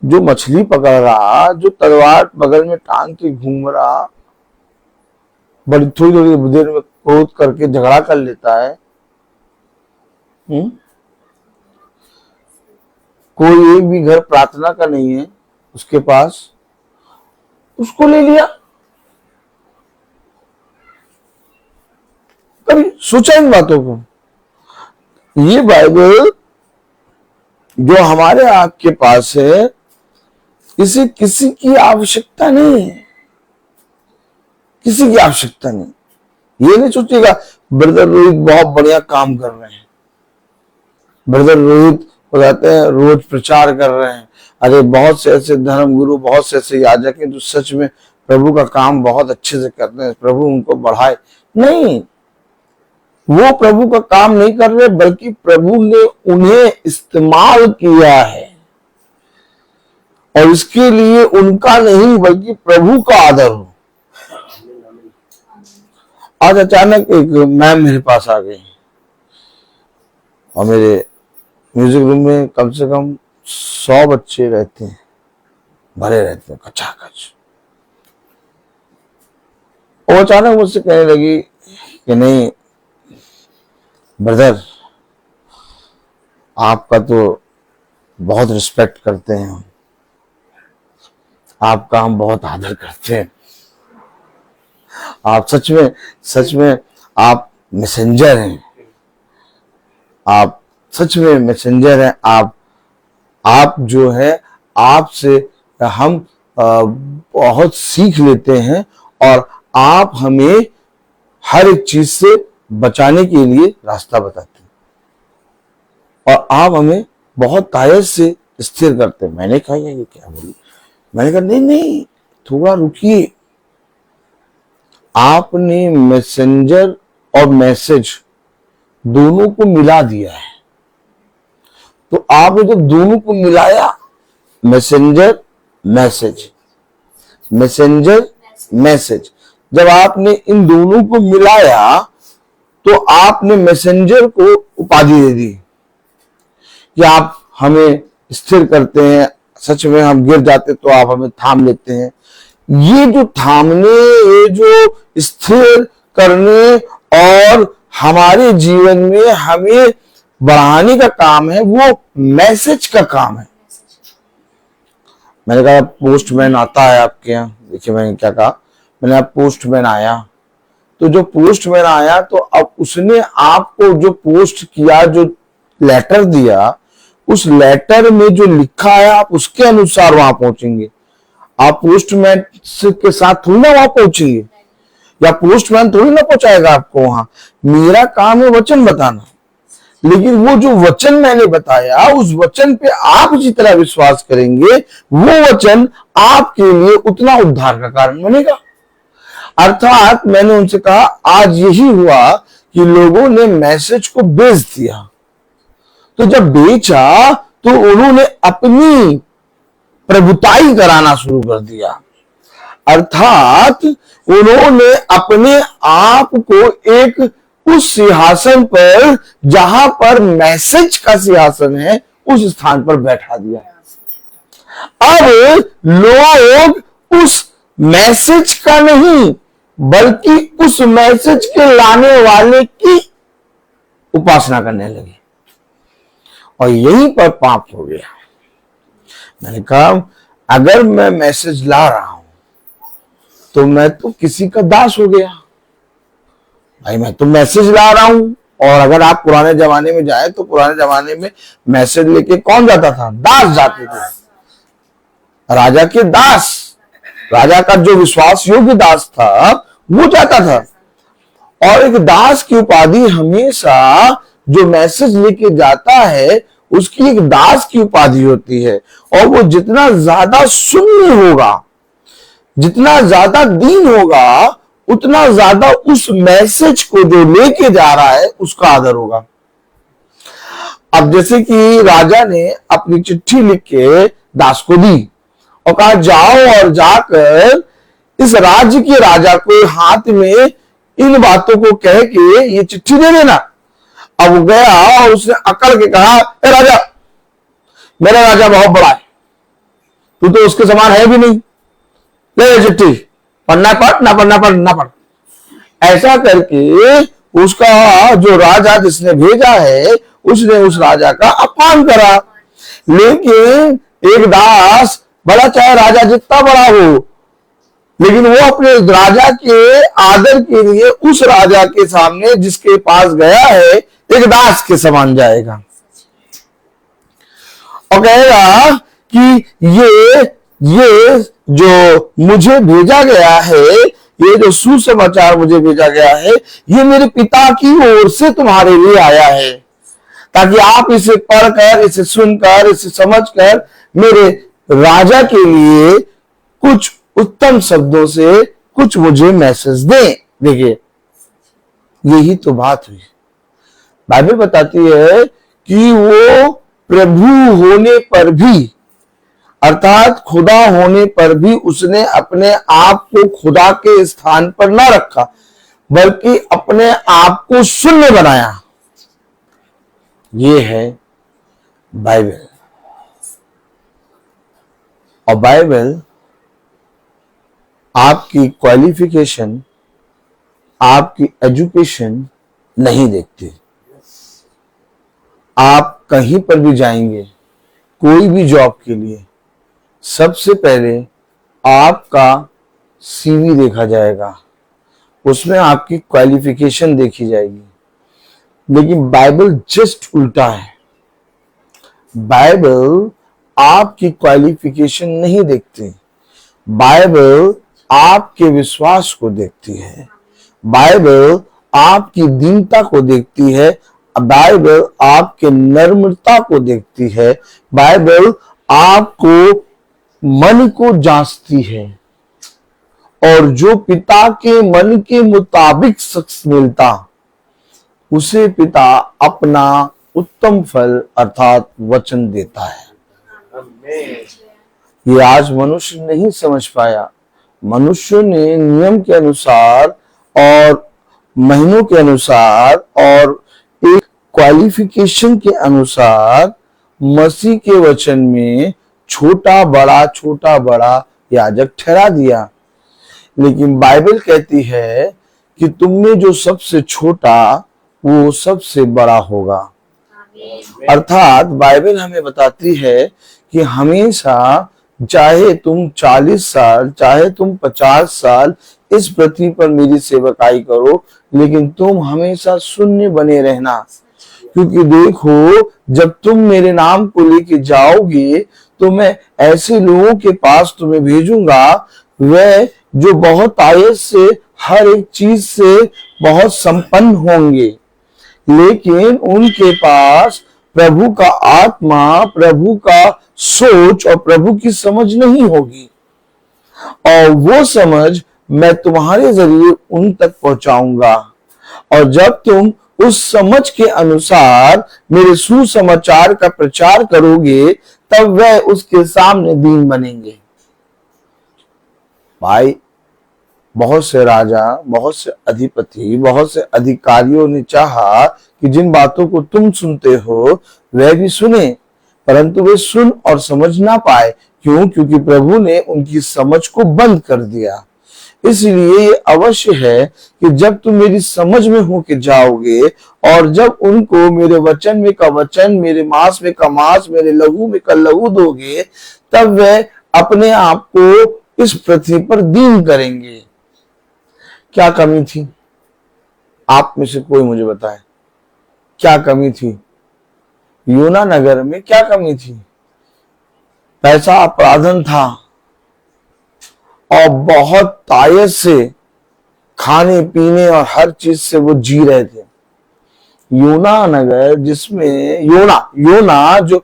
जो मछली पकड़ रहा, जो तलवार बगल में टांग के घूम रहा, बड़ी थोड़ी थोड़ी देर में क्रोध करके झगड़ा कर लेता है। कोई एक भी घर प्रार्थना का नहीं है उसके पास, उसको ले लिया। कभी सोचा इन बातों को? ये बाइबल जो हमारे आपके पास है, इसे किसी की आवश्यकता नहीं है, किसी की आवश्यकता नहीं। ये नहीं सोचिएगा ब्रदर रोहित बहुत बढ़िया काम कर रहे हैं, ब्रदर रोहित बताते हैं रोज प्रचार कर रहे हैं, अरे बहुत से ऐसे धर्मगुरु, बहुत से ऐसे याजक हैं जो सच में प्रभु का काम बहुत अच्छे से करते हैं, प्रभु उनको बढ़ाए। नहीं, वो प्रभु का काम नहीं कर रहे, बल्कि प्रभु ने उन्हें इस्तेमाल किया है और इसके लिए उनका नहीं बल्कि प्रभु का आदर हो। आज अचानक एक मैम मेरे पास आ गई और मेरे म्यूजिक रूम में कम से कम 100 बच्चे रहते हैं, भरे रहते हैं कचाकच। और अचानक मुझसे कहने लगी कि नहीं ब्रदर, आपका तो बहुत रिस्पेक्ट करते हैं हम, आपका हम बहुत आदर करते हैं, आप सच में आप मैसेंजर हैं, आप सच में मैसेंजर हैं। आप जो है, आपसे हम बहुत सीख लेते हैं और आप हमें हर एक चीज से बचाने के लिए रास्ता बताते हैं और आप हमें बहुत तायत से स्थिर करते हैं। मैंने कहा ये क्या बोली? मैंने कहा नहीं थोड़ा रुकिए, आपने मैसेंजर और मैसेज दोनों को मिला दिया है। तो आपने जब दोनों को मिलाया, मैसेंजर मैसेज, मैसेंजर मैसेज, जब आपने इन दोनों को मिलाया तो आपने मैसेंजर को उपाधि दे दी कि आप हमें स्थिर करते हैं, सच में हम गिर जाते तो आप हमें थाम लेते हैं। ये जो थामने, ये जो स्थिर करने और हमारे जीवन में हमें बढ़ाने का काम है, वो मैसेज का काम है। मैंने कहा पोस्टमैन आता है आपके यहाँ? देखिए मैंने क्या कहा, मैंने आप पोस्टमैन आया, तो जो पोस्टमैन आया तो अब उसने आपको जो पोस्ट किया, जो लेटर दिया, उस लेटर में जो लिखा है आप उसके अनुसार वहां पहुंचेंगे। आप पोस्टमैन के साथ थोड़ी ना वहां पहुंचेंगे, या पोस्टमैन थोड़ी ना पहुंचाएगा आपको वहां। मेरा काम है वचन बताना, लेकिन वो जो वचन मैंने बताया उस वचन पे आप जितना विश्वास करेंगे वो वचन आपके लिए उतना उद्धार का कारण बनेगा। अर्थात मैंने उनसे कहा आज यही हुआ कि लोगों ने मैसेज को बेच दिया, तो जब बेचा तो उन्होंने अपनी प्रभुताई कराना शुरू कर दिया। अर्थात उन्होंने अपने आप को एक उस सिंहासन पर जहां पर मैसेज का सिंहासन है उस स्थान पर बैठा दिया। अब लोग उस मैसेज का नहीं बल्कि उस मैसेज के लाने वाले की उपासना करने लगे, और यहीं पर पाप हो गया। मैंने कहा अगर मैं मैसेज ला रहा हूं तो मैं तो किसी का दास हो गया। भाई मैं तो मैसेज ला रहा हूं, और अगर आप पुराने जमाने में जाए तो पुराने जमाने में मैसेज लेके कौन जाता था? दास जाते थे, राजा के दास, राजा का जो विश्वास योग्य दास था वो जाता था। और एक दास की उपाधि हमेशा जो मैसेज लेके जाता है उसकी एक दास की उपाधि होती है, और वो जितना ज्यादा शून्य होगा, जितना ज्यादा दीन होगा, उतना ज्यादा उस मैसेज को जो लेके जा रहा है उसका आदर होगा। अब जैसे कि राजा ने अपनी चिट्ठी लिख के दास को दी और कहा जाओ और जाकर इस राज्य के राजा को हाथ में इन बातों को कह के ये चिट्ठी दे देना। अब वो गया और उसने अकड़ के कहा ए राजा, मेरा राजा बहुत बड़ा है, तू तो उसके समान है भी नहीं, ले चिट्ठी, पढ़ना पढ़, ना पढ़ना पढ़, ना पढ़। ऐसा करके उसका जो राजा जिसने भेजा है उसने उस राजा का अपमान करा। लेकिन एक दास बड़ा, चाहे राजा जितना बड़ा हो, लेकिन वो अपने राजा के आदर के लिए उस राजा के सामने जिसके पास गया है एक दास के समान जाएगा और कहेगा कि ये जो मुझे भेजा गया है, ये जो सुसमाचार मुझे भेजा गया है, ये मेरे पिता की ओर से तुम्हारे लिए आया है, ताकि आप इसे पढ़कर, इसे सुनकर, इसे समझकर मेरे राजा के लिए कुछ उत्तम शब्दों से कुछ मुझे मैसेज दें। देखिए यही तो बात हुई। बाइबल बताती है कि वो प्रभु होने पर भी, अर्थात खुदा होने पर भी उसने अपने आप को खुदा के स्थान पर ना रखा, बल्कि अपने आप को शून्य बनाया। ये है बाइबल। और बाइबल आपकी क्वालिफिकेशन, आपकी एजुकेशन नहीं देखती। आप कहीं पर भी जाएंगे कोई भी जॉब के लिए, सबसे पहले आपका सीवी देखा जाएगा, उसमें आपकी क्वालिफिकेशन देखी जाएगी। लेकिन बाइबल जस्ट उल्टा है। बाइबल आपकी क्वालिफिकेशन नहीं देखती, बाइबल आपके विश्वास को देखती है, बाइबल आपकी दीनता को देखती है, बाइबल आपके नम्रता को देखती है, बाइबल आपको मन को जांचती है। और जो पिता के मन के मुताबिक शख्स मिलता उसे पिता अपना उत्तम फल अर्थात वचन देता है। ये आज मनुष्य नहीं समझ पाया। मनुष्य ने नियम के अनुसार और महीनों के अनुसार और एक क्वालिफिकेशन के अनुसार मसीह के वचन में छोटा बड़ा याजक ठहरा दिया। लेकिन बाइबल कहती है कि तुम में जो सबसे छोटा वो सबसे बड़ा होगा। अर्थात बाइबल हमें बताती है कि हमेशा, चाहे तुम 40 साल, चाहे तुम 50 साल इस पृथ्वी पर मेरी सेवकाई करो, लेकिन तुम हमेशा शून्य बने रहना, क्योंकि देखो, जब तुम मेरे नाम को लेके जाओगे तो मैं ऐसे लोगों के पास तुम्हें भेजूंगा, वे जो बहुत आयत से हर एक चीज से बहुत संपन्न होंगे, लेकिन उनके पास प्रभु का आत्मा, प्रभु का सोच और प्रभु की समझ नहीं होगी। और वो समझ मैं तुम्हारे जरिए उन तक पहुंचाऊंगा, और जब तुम उस समझ के अनुसार मेरे सुसमाचार का प्रचार करोगे, तब वह उसके सामने दीन बनेंगे। भाई, बहुत से राजा, बहुत से अधिपति, बहुत से अधिकारियों ने चाहा कि जिन बातों को तुम सुनते हो वह भी सुने, परंतु वे सुन और समझ ना पाए। क्यों? क्योंकि प्रभु ने उनकी समझ को बंद कर दिया। इसलिए ये अवश्य है कि जब तुम मेरी समझ में होके जाओगे और जब उनको मेरे वचन में का वचन, मेरे मांस में का मांस, मेरे लहू में का लहू दोगे, तब वे अपने आप को इस पृथ्वी पर दीन करेंगे। क्या कमी थी? आप में से कोई मुझे बताए, क्या कमी थी? यूना नगर में क्या कमी थी? पैसा अपराधन था और बहुत तायत से खाने पीने और हर चीज से वो जी रहे थे। यूना नगर, जिसमें योना जो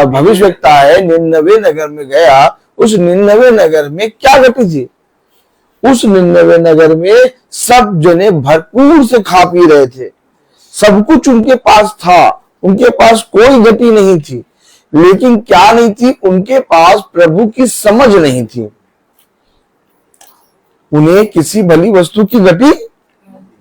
भविष्यवक्ता है, निन्नवे नगर में गया। उस निन्नवे नगर में क्या घटी थी? उस निन्नवे नगर में सब जने भरपूर से खा पी रहे थे, सब कुछ उनके पास था, उनके पास कोई गति नहीं थी। लेकिन क्या नहीं थी? उनके पास प्रभु की समझ नहीं थी। उन्हें किसी भली वस्तु की गति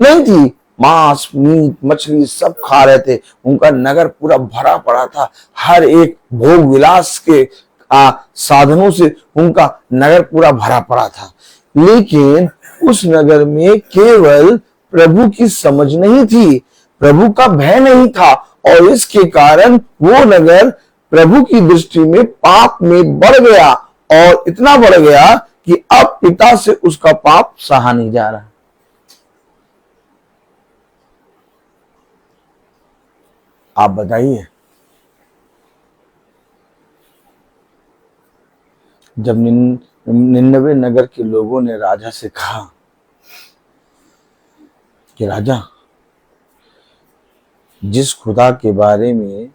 नहीं थी। मांस, मीट, मछली सब खा रहे थे। उनका नगर पूरा भरा पड़ा था। हर एक भोग विलास के साधनों से उनका नगर पूरा भरा पड़ा था। लेकिन उस नगर में केवल प्रभु की समझ नहीं थी, प्रभु का भय नहीं था, और इसके कारण वो नगर प्रभु की दृष्टि में पाप में बढ़ गया, और इतना बढ़ गया कि अब पिता से उसका पाप सहा नहीं जा रहा। आप बताइए, जब निन्नवे नगर के लोगों ने राजा से कहा कि राजा, जिस खुदा के बारे में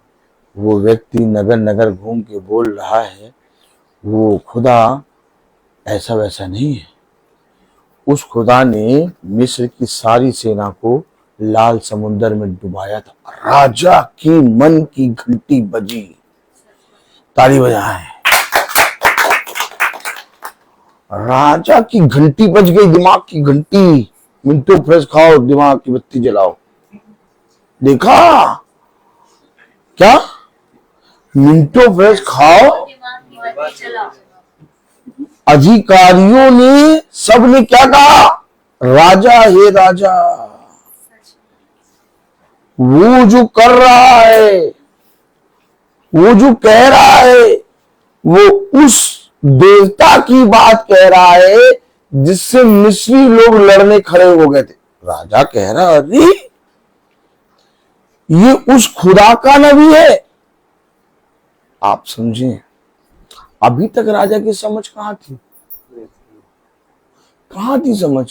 वो व्यक्ति नगर नगर घूम के बोल रहा है, वो खुदा ऐसा वैसा नहीं है। उस खुदा ने मिस्र की सारी सेना को लाल समुद्र में डुबाया था। राजा की मन की घंटी बजी। ताली बजाएं। राजा की घंटी बज गई, दिमाग की घंटी। मिंटो फ्रेश खाओ, दिमाग की बत्ती जलाओ। देखा क्या? मिंटो फ्रेश खाओ। अधिकारियों ने, सब ने क्या कहा? राजा, हे राजा। वो जो कर रहा है, वो जो कह रहा है, वो उस देवता की बात कह रहा है जिससे मिस्री लोग लड़ने खड़े हो गए थे। राजा कह रहा, अरे ये उस खुदा का नबी है। आप समझें, अभी तक राजा की समझ कहां थी? कहां थी समझ?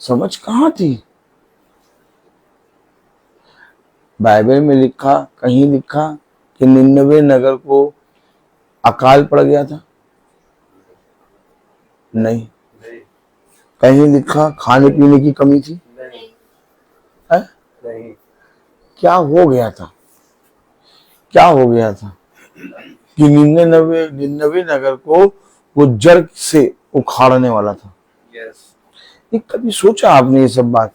समझ कहां थी? बाइबल में लिखा, कहीं लिखा कि निन्नवे नगर को अकाल पड़ गया था? नहीं। कहीं लिखा खाने पीने की कमी थी? नहीं। क्या हो गया था? क्या हो गया था कि निन्नवे नगर को वो जड़ से उखाड़ने वाला था? ये कभी सोचा आपने ये सब बात?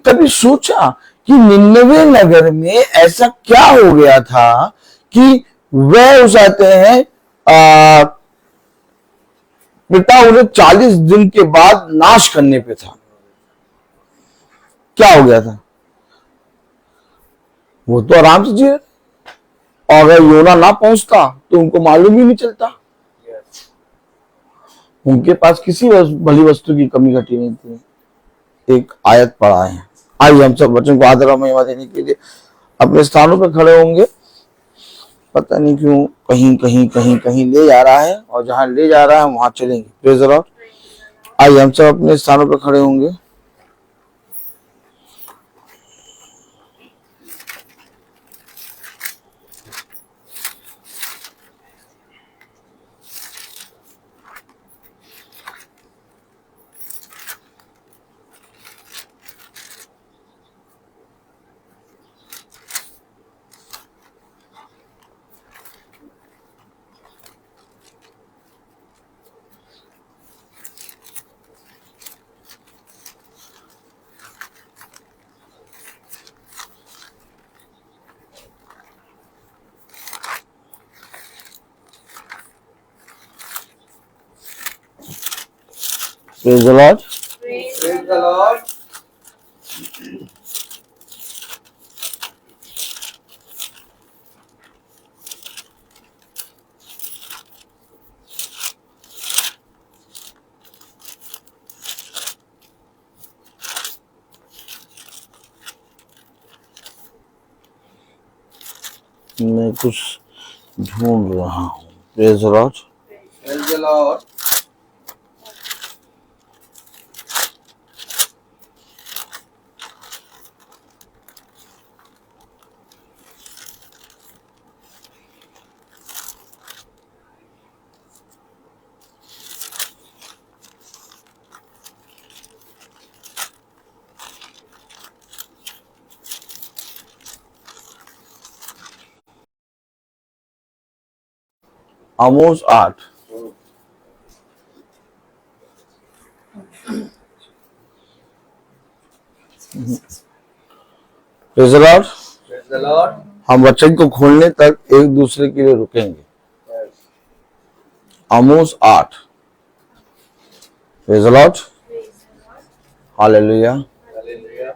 कभी सोचा कि निन्नवे नगर में ऐसा क्या हो गया था कि वह उसाते हैं पिता उन्हें 40 दिन के बाद नाश करने पे था? क्या हो गया था? वो तो आराम से जी रहे। और अगर योना ना पहुंचता तो उनको मालूम ही नहीं चलता। उनके पास किसी भली वस्तु की कमी घटी नहीं थी। एक आयत पढ़ा है। आइए हम सब वचन को आदर और महिमा देने के लिए अपने स्थानों पर खड़े होंगे। पता नहीं क्यों कहीं कहीं कहीं कहीं ले जा रहा है, और जहां ले जा रहा है वहां चलेंगे। Praise the Lord. आइए हम सब अपने स्थानों पर खड़े होंगे। Praise the Lord. Praise the Lord. मैं कुछ ढूंढ रहा हूँ। Praise the Lord. Praise the Lord. Amos 8। Praise the Lord. Praise the Lord. हम वचन को खोलने तक एक दूसरे के लिए रुकेंगे। आमोस 8। Praise the Lord. Hallelujah. Hallelujah.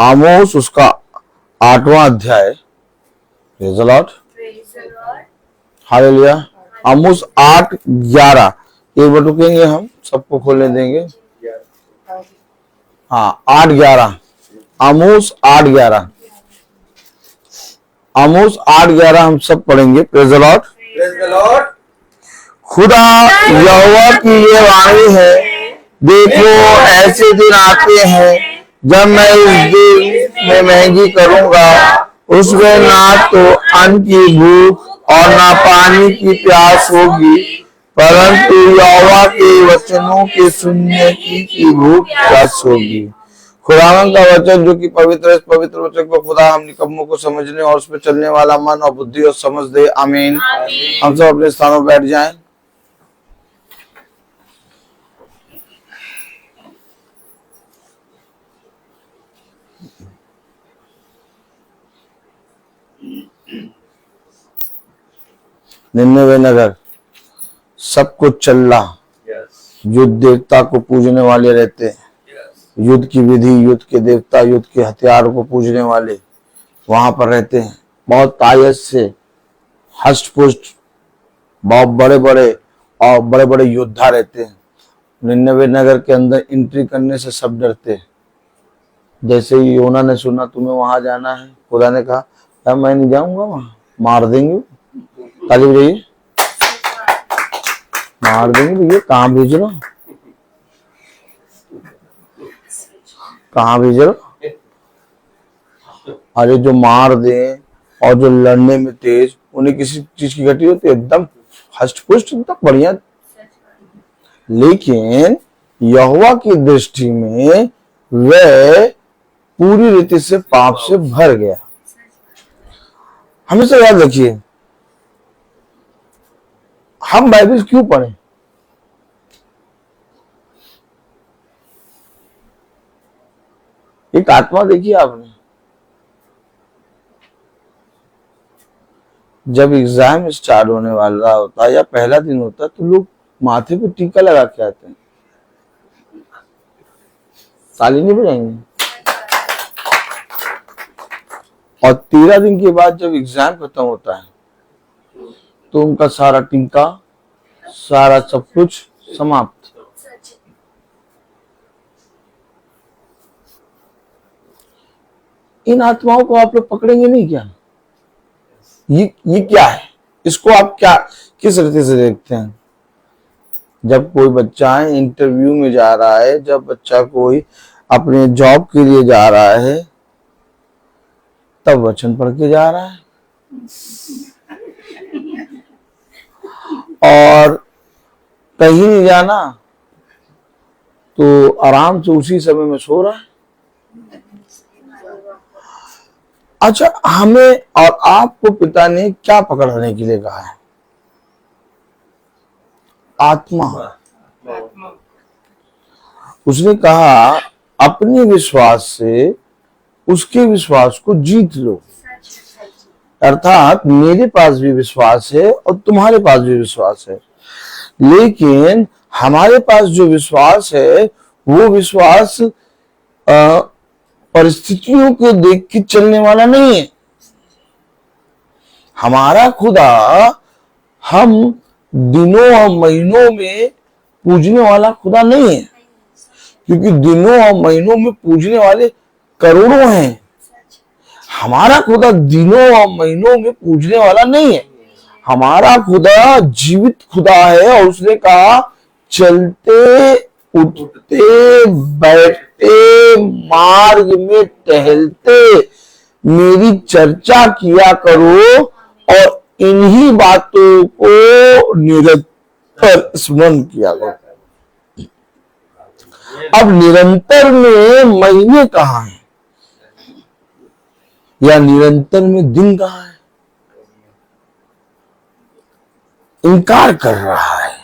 आमोस उसका 8वां अध्याय। Praise the Lord. हालेलुया। आमोस 8:11। एक बार रुकेंगे, हम सबको खोलने देंगे। हाँ, 8:11। आमोस 8:11। आमोस 8:11 हम सब पढ़ेंगे। Praise the Lord. Praise the Lord. खुदा यहोवा की ये वाणी है, देखो ऐसे दिन आते हैं जब मैं इस दिन में महंगी करूंगा, उसमें ना तो अन्न की भूख और ना पानी की प्यास होगी, परंतु यहोवा के वचनों के सुनने की भूख प्यास होगी। खुदावन का वचन जो कि पवित्र है, इस पवित्र वचन को खुदा हम निकम्मों को समझने और उस पर चलने वाला मन और बुद्धि और समझ दे। आमीन। हम सब अपने स्थानों पर बैठ जाएं। निन्नवे नगर सब कुछ चल रहा। युद्ध देवता को पूजने वाले रहते हैं, युद्ध की विधि, युद्ध के देवता, युद्ध के हथियारों को पूजने वाले वहां पर रहते हैं। बहुत तायत से हष्ट पुष्ट बहुत बड़े बड़े और बड़े बड़े योद्धा रहते हैं। निन्नवे नगर के अंदर एंट्री करने से सब डरते हैं। जैसे ही योना ने सुना तुम्हें वहां जाना है, खुदा ने कहा मैं नहीं जाऊंगा, वहां मार देंगे। ताली बजाइए। मार देंगे भैया, कहाँ भेज रहा हूँ, कहाँ भेज रहा। अरे जो मार दे और जो लड़ने में तेज, उन्हें किसी चीज की घटी होती है, एकदम हष्ट पुष्ट, एकदम बढ़िया। लेकिन यहोवा की दृष्टि में वह पूरी रीति से पाप से भर गया। हमेशा याद रखिए, हम बाइबल क्यों पढ़ें? एक आत्मा देखिए आपने, जब एग्जाम स्टार्ट होने वाला होता है या पहला दिन होता है, तो लोग माथे पे टीका लगा के आते हैं। ताली नहीं बजाएंगे? और 13 दिन के बाद जब एग्जाम खत्म होता है तो उनका सारा टीका, सारा सब कुछ समाप्त। इन आत्माओं को आप लोग पकड़ेंगे नहीं क्या? ये क्या है? इसको आप क्या किस रीति से देखते हैं? जब कोई बच्चा इंटरव्यू में जा रहा है, जब बच्चा कोई अपने जॉब के लिए जा रहा है, तब वचन पढ़ के जा रहा है, और कहीं नहीं जाना तो आराम से उसी समय में सो रहा है। अच्छा, हमें और आपको पिता ने क्या पकड़ने के लिए कहा है? आत्मा। उसने कहा अपने विश्वास से उसके विश्वास को जीत लो। अर्थात मेरे पास भी विश्वास है और तुम्हारे पास भी विश्वास है, लेकिन हमारे पास जो विश्वास है वो विश्वास परिस्थितियों को देख के चलने वाला नहीं है। हमारा खुदा हम दिनों और महीनों में पूजने वाला खुदा नहीं है, क्योंकि दिनों और महीनों में पूजने वाले करोड़ों हैं। हमारा खुदा दिनों और महीनों में पूजने वाला नहीं है। हमारा खुदा जीवित खुदा है, और उसने कहा चलते उठते बैठते मार्ग में टहलते मेरी चर्चा किया करो और इन्हीं बातों को निरंतर स्मरण किया करो। अब निरंतर में महीने कहाँ हैं, या निरंतर में दिन कहाँ है? इनकार कर रहा है।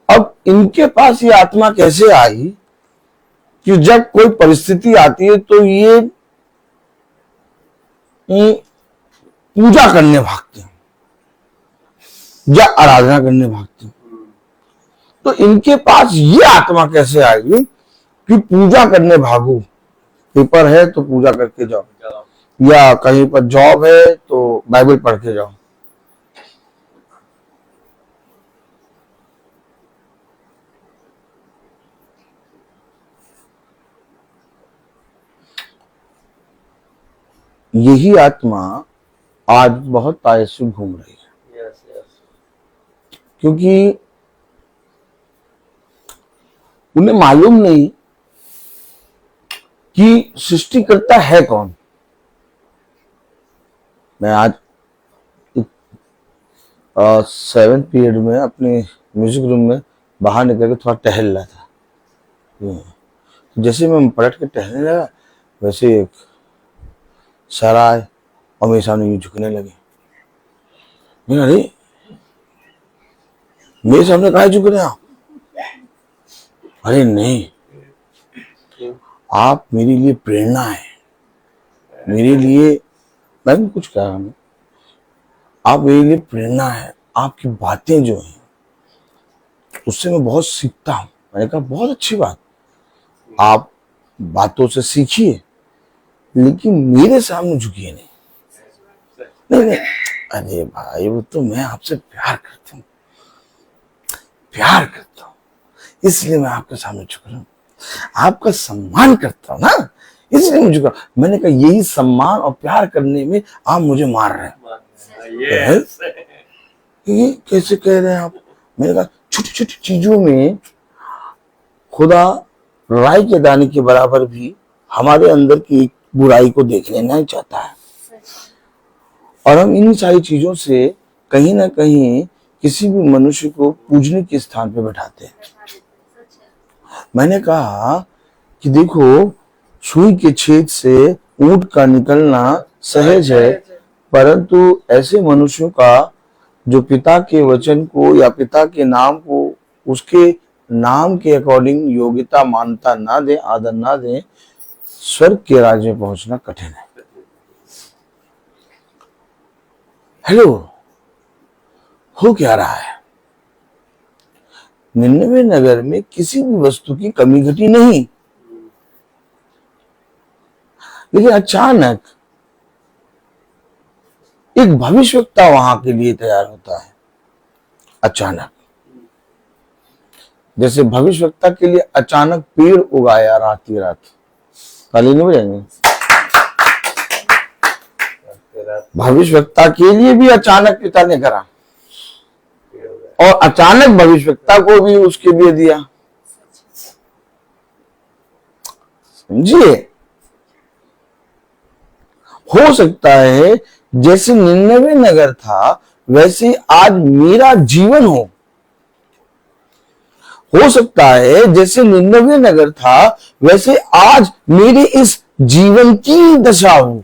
अब इनके पास ये आत्मा कैसे आई कि जब कोई परिस्थिति आती है तो ये पूजा करने भागते हैं या आराधना करने भागते हैं। तो इनके पास ये आत्मा कैसे आई कि पूजा करने भागो? पेपर है तो पूजा करके जाओ, या कहीं पर जॉब है तो बाइबल पढ़ के जाओ। यही आत्मा आज बहुत तायसु घूम रही है, क्योंकि उन्हें मालूम नहीं कि सृष्टिकर्ता है कौन। मैं आज 7th पीरियड में अपने म्यूजिक रूम में बाहर निकल के थोड़ा टहल रहा था। तो जैसे मैं पलट के टहलने लगा, वैसे एक सर आए और मेरे सामने यूं झुकने लगे। मैं अरे मेरे सामने काहे झुक रहे हैं आप? अरे नहीं, आप मेरे लिए प्रेरणा है, मेरे लिए, मैं भी कुछ कह रहा हूं, आप मेरे लिए प्रेरणा है। आपकी बातें जो हैं उससे मैं बहुत सीखता हूं। मैंने कहा बहुत अच्छी बात, आप बातों से सीखिए, लेकिन मेरे सामने झुकिए नहीं। नहीं, अरे भाई वो तो मैं आपसे प्यार करता हूँ, इसलिए मैं आपके सामने झुक रहा हूँ, आपका सम्मान करता हूँ ना, इसलिए मैं झुका। मैंने कहा यही सम्मान और प्यार करने में आप मुझे मार रहे हैं। ये कैसे कह रहे हैं आप? मैंने कहा छोटी छोटी चीजों में खुदा राई के दाने के बराबर भी हमारे अंदर की बुराई को देखने नहीं चाहता है, और हम इन सारी चीजों से कहीं ना कहीं किसी भी मनुष्य को पूजने के स्थान पे बैठाते हैं। मैंने कहा कि देखो, सुई के छेद से ऊंट का निकलना सहज है, परंतु ऐसे मनुष्यों का जो पिता के वचन को या पिता के नाम को उसके नाम के अकॉर्डिंग योग्यता मान्यता ना दे, आदर ना दे, स्वर्ग के राज्य में पहुंचना कठिन है। हेलो, हो क्या रहा है? निन्नवे नगर में किसी भी वस्तु की कमी घटी नहीं, लेकिन अचानक एक भविष्यवक्ता वहां के लिए तैयार होता है अचानक। जैसे भविष्यवक्ता के लिए अचानक पेड़ उगाया रात ही रात। ताली नहीं बजाएंगे? भविष्यवक्ता के लिए भी अचानक पिता ने करा, और अचानक भविष्यवक्ता को भी उसके लिए दिया। समझिए, हो सकता है जैसे 99 नगर था वैसे आज मेरा जीवन हो सकता है जैसे 99 नगर था वैसे आज मेरे इस जीवन की दशा हो।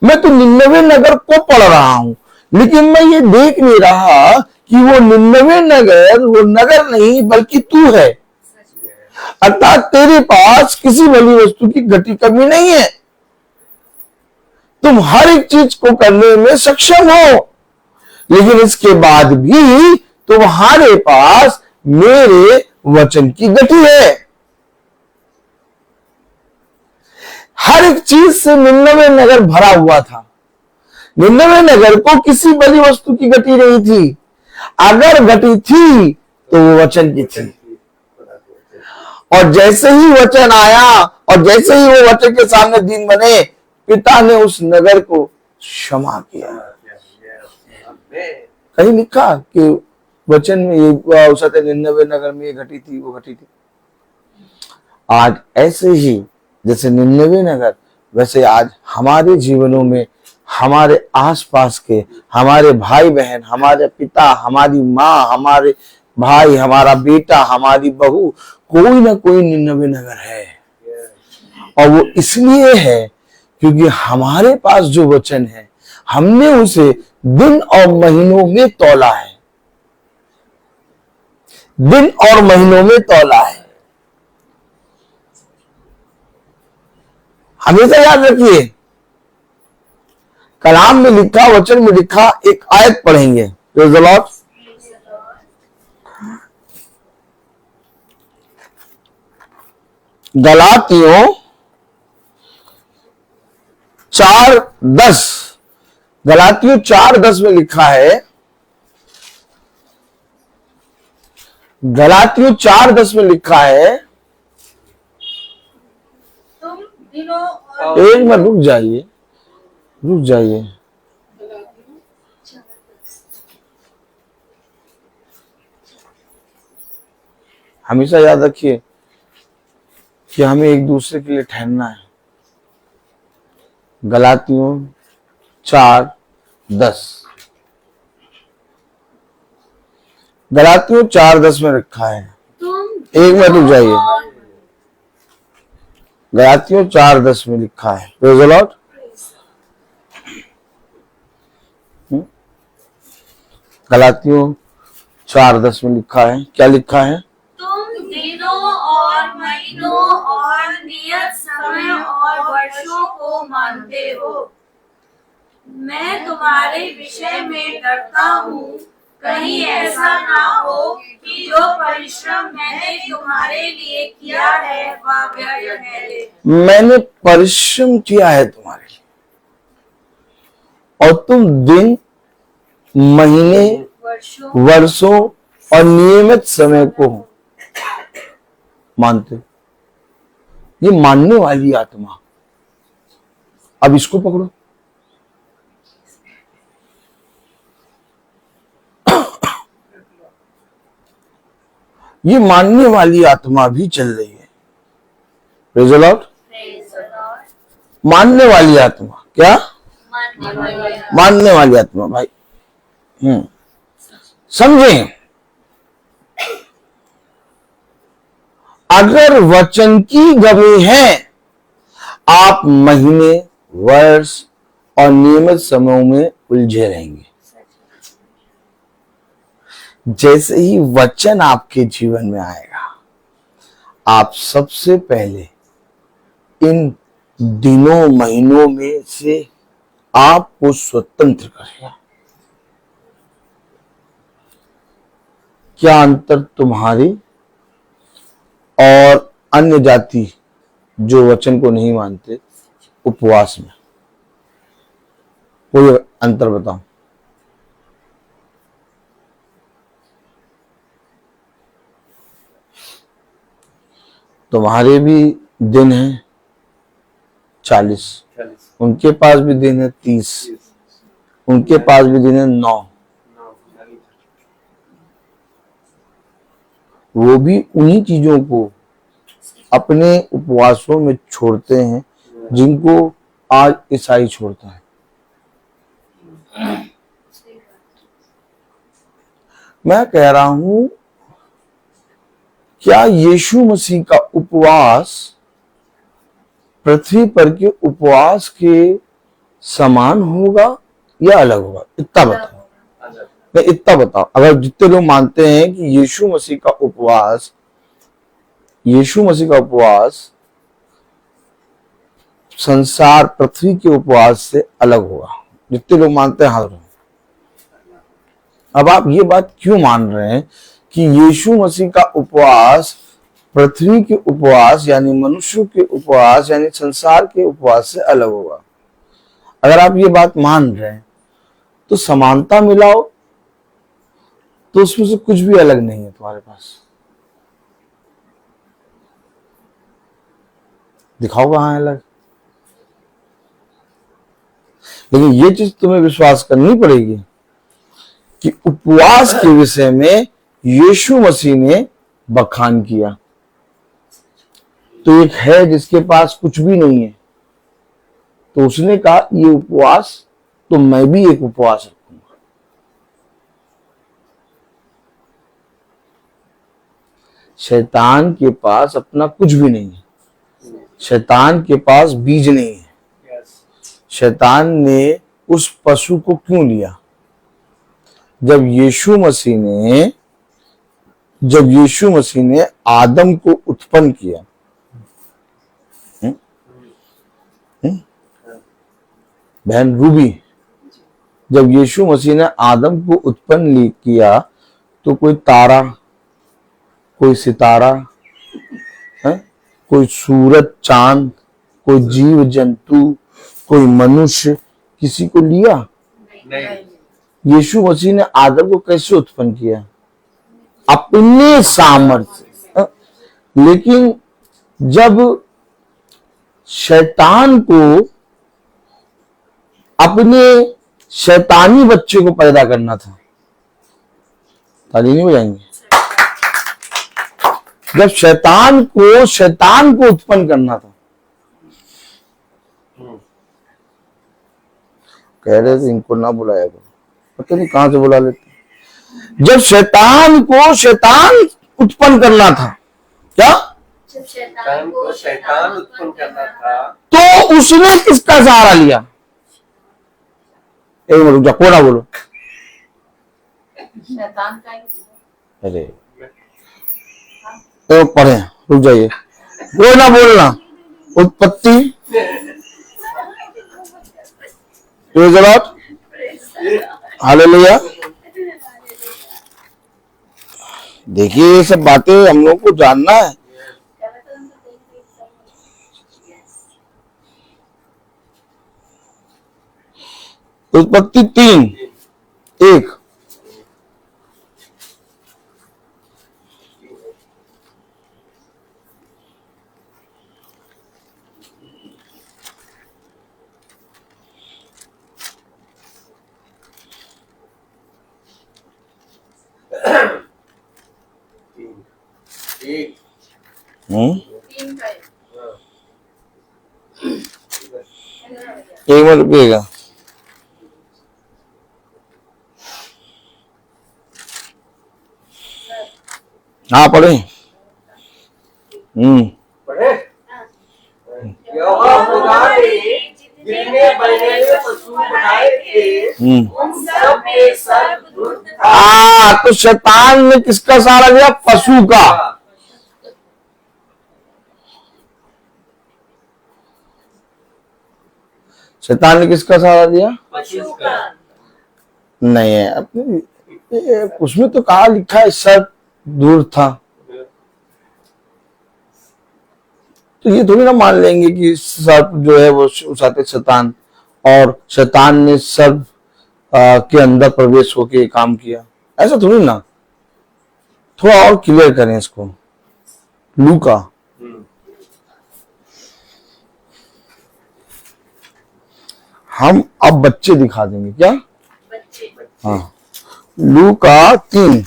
मैं तो 99 नगर को पढ़ रहा हूं, लेकिन मैं ये देख नहीं रहा कि वो 99 नगर वो नगर नहीं बल्कि तू है। अर्थात तेरे पास किसी भली वस्तु की घटी कमी नहीं है, तुम हर एक चीज को करने में सक्षम हो, लेकिन इसके बाद भी तुम्हारे पास मेरे वचन की गति है। हर एक चीज से 99 नगर भरा हुआ था। 99 नगर को किसी बड़ी वस्तु की गति नहीं थी, अगर गति थी तो वो वचन की थी। और जैसे ही वचन आया और जैसे ही वो वचन के सामने दिन बने, पिता ने उस नगर को क्षमा किया। कहीं लिखा कि वचन में ये 99 नगर में ये घटी थी वो घटी थी। आज ऐसे ही जैसे 99 नगर वैसे आज हमारे जीवनों में हमारे आसपास के हमारे भाई बहन, हमारे पिता, हमारी माँ, हमारे भाई, हमारा बेटा, हमारी बहू, कोई ना कोई 99 नगर है। और वो इसलिए है क्योंकि हमारे पास जो वचन है हमने उसे दिन और महीनों में तौला है। दिन और महीनों में तौला है। हमेशा याद रखिए, कलाम में लिखा, वचन में लिखा, एक आयत पढ़ेंगे। Praise the Lord. गलातियों 4:10, गलातियों 4:10 में लिखा है, गलातियों 4:10 में लिखा है, तुम दिनों और एक मिनट रुक जाइए, रुक जाइए। हमेशा याद रखिए कि हमें एक दूसरे के लिए ठहरना है। गलातियों 4:10, गलातियों 4:10 में रखा है। एक मिनट रुक जाइए। गलातियों 4:10 में लिखा है। Praise the Lord. गलातियों 4:10 में लिखा है, क्या लिखा है? तुम दिनों और महीनों और नियत समय और वर्षों को मानते हो। मैं तुम्हारे विषय में डरता हूँ, कहीं ऐसा ना हो कि जो परिश्रम मैंने तुम्हारे लिए किया है वह व्यर्थ ठहरे। मैंने परिश्रम किया है तुम्हारे लिए, और तुम दिन, महीने, वर्षों और नियमित समय को मानते हो। ये मानने वाली आत्मा, अब इसको पकड़ो। ये मानने वाली आत्मा भी चल रही है। Praise the Lord. मानने वाली आत्मा, क्या? मानने वाली आत्मा भाई। समझें, अगर वचन की कमी है, आप महीने, वर्ष और नियमित समयों में उलझे रहेंगे। जैसे ही वचन आपके जीवन में आएगा, आप सबसे पहले इन दिनों, महीनों में से आपको स्वतंत्र करेगा। क्या अंतर तुम्हारी और अन्य जाति जो वचन को नहीं मानते उपवास में? कोई अंतर बताओ। तुम्हारे भी दिन है 40, उनके पास भी दिन है 30, उनके पास भी दिन है 9। वो भी उन्हीं चीजों को अपने उपवासों में छोड़ते हैं जिनको आज ईसाई छोड़ता है। मैं कह रहा हूं, क्या यीशु मसीह का उपवास पृथ्वी पर के उपवास के समान होगा या अलग होगा? इतना बताओ, मैं इतना बताओ। अगर जितने लोग मानते हैं कि यीशु मसीह का उपवास संसार पृथ्वी के उपवास से अलग होगा, जितने लोग मानते हैं हाथ। अब आप ये बात क्यों मान रहे हैं कि यीशु मसीह का उपवास पृथ्वी के उपवास यानी मनुष्य के उपवास यानी संसार के उपवास से अलग होगा? अगर आप ये बात मान रहे हैं तो समानता मिलाओ, तो उसमें से कुछ भी अलग नहीं है तुम्हारे पास। दिखाओ कहां है अलग। लेकिन ये चीज तुम्हें विश्वास करनी पड़ेगी कि उपवास के विषय में यीशु मसीह ने बखान किया। तो एक है जिसके पास कुछ भी नहीं है, तो उसने कहा ये उपवास, तो मैं भी एक उपवास रखूंगा। शैतान के पास अपना कुछ भी नहीं है, शैतान के पास बीज नहीं है। शैतान ने उस पशु को क्यों लिया? जब यीशु मसीह ने आदम को उत्पन्न किया, बहन रूबी, जब यीशु मसीह ने आदम को उत्पन्न किया तो कोई तारा, कोई सितारा, कोई सूरज चांद, कोई जीव जंतु, कोई मनुष्य किसी को लिया? नहीं। यीशु मसीह ने आदम को कैसे उत्पन्न किया? अपने सामर्थ्य। लेकिन जब शैतान को अपने शैतानी बच्चे को पैदा करना था, ताली नहीं बजाएंगे? जब शैतान को उत्पन्न करना था, कह रहे थे इनको ना बुलाया करो, पता नहीं कहां से बुला लेते। जब शैतान उत्पन्न करना था, क्या? जब शैतान को उत्पन्न करना था, तो उसने किसका सहारा लिया? एक मिनट रुक जा, कोना बोलो। शैतान का ही। अरे तो पढ़े, रुक जाइए, कोई ना बोलना। उत्पत्ति, हालेलुया। देखिए ये सब बातें हम लोग को जानना है। उत्पत्ति 3:1। तीन का एक मिनट रुकिएगा। हाँ पढ़े। पढ़े। यहोवा खुदा ने जितने बने पशु बनाए थे, उन सब में सर्वश्रेष्ठ था। तो शैतान ने किसका सहारा लिया? पशु का। शैतान ने किसका सहारा दिया? पशु का। नहीं है अपने, उसमें तो कहा लिखा है सर्प दूर था। तो ये थोड़ी ना मान लेंगे कि सर्प जो है वो उसाते शैतान, और शैतान ने सर्प के अंदर प्रवेश होके काम किया, ऐसा थोड़ी ना। थोड़ा और क्लियर करें इसको। लूका हम अब बच्चे दिखा देंगे क्या? बच्चे हाँ, लूका 3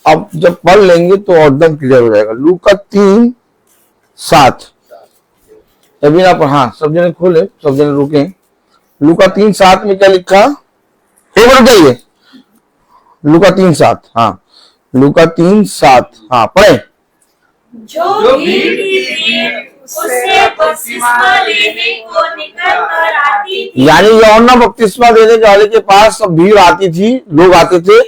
अब जब पढ़ लेंगे तो एकदम क्लियर हो जाएगा। लूका 3:7 अभी ना पर, हाँ सब जने खोले, सब जने रुके। लूका 3:7 में क्या लिखा? एक बार बताइए। लूका 3:7, हाँ लूका 3:7, हाँ पढ़े। जो भीड़ की भीड़ उससे बपतिस्मा लेने को निकल कर आती थी, यानी यूहन्ना बपतिस्मा देने वाले के पास सब भीड़ आती थी, लोग आते थे।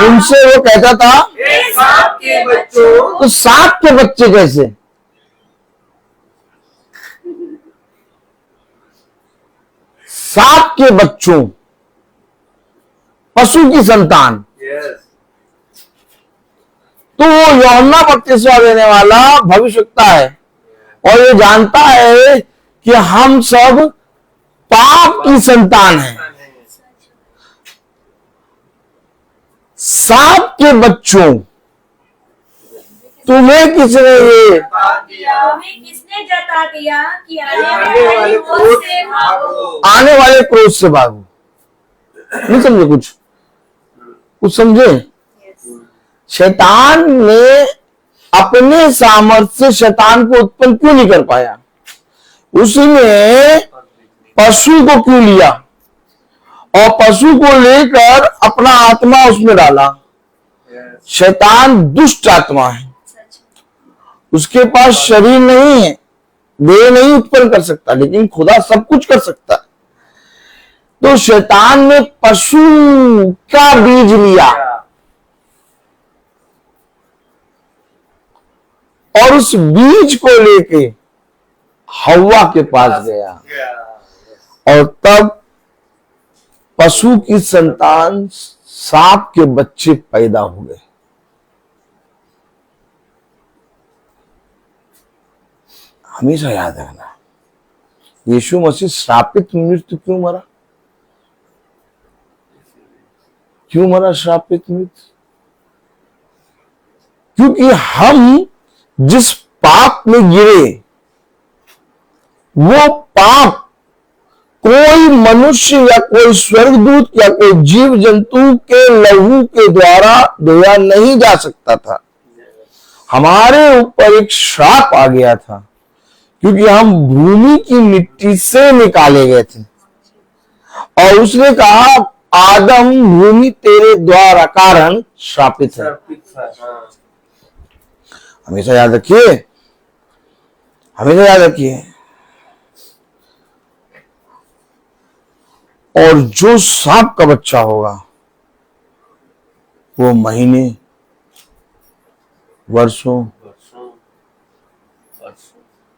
उनसे वो कहता था हे सांप के बच्चों, तो सांप के बच्चे कैसे? सांप के बच्चों, पशु की संतान। तो वो यूहन्ना बपतिस्मा देने वाला भविष्यवक्ता है और ये जानता है कि हम सब पाप की संतान हैं। सांप के बच्चों, तुम्हें किसने जता दिया कि आने वाले क्रोध से भागो। आने वाले क्रोध से भागो। नहीं समझे? कुछ समझे? शैतान ने अपने सामर्थ्य से शैतान को उत्पन्न क्यों नहीं कर पाया? उसने पशु को क्यों लिया और पशु को लेकर अपना आत्मा उसमें डाला? शैतान दुष्ट आत्मा है, उसके पास शरीर नहीं है, देह नहीं उत्पन्न कर सकता, लेकिन खुदा सब कुछ कर सकता है। तो शैतान ने पशु का बीज लिया और उस बीज को लेके हव्वा के पास गया और तब पशु की संतान सांप के बच्चे पैदा हो गए। हमेशा याद रखना, यीशु मसीह श्रापित मृत्यु क्यों मरा? क्यों मरा श्रापित मृत्यु? क्योंकि हम जिस पाप में गिरे, वो पाप कोई मनुष्य या कोई स्वर्गदूत या कोई जीव जंतु के लहू के द्वारा धोया नहीं जा सकता था। हमारे ऊपर एक श्राप आ गया था क्योंकि हम भूमि की मिट्टी से निकाले गए थे और उसने कहा आदम भूमि तेरे द्वारा कारण श्रापित है। हमेशा याद रखिए, हमेशा याद रखिए। और जो सांप का बच्चा होगा वो महीने, वर्षों,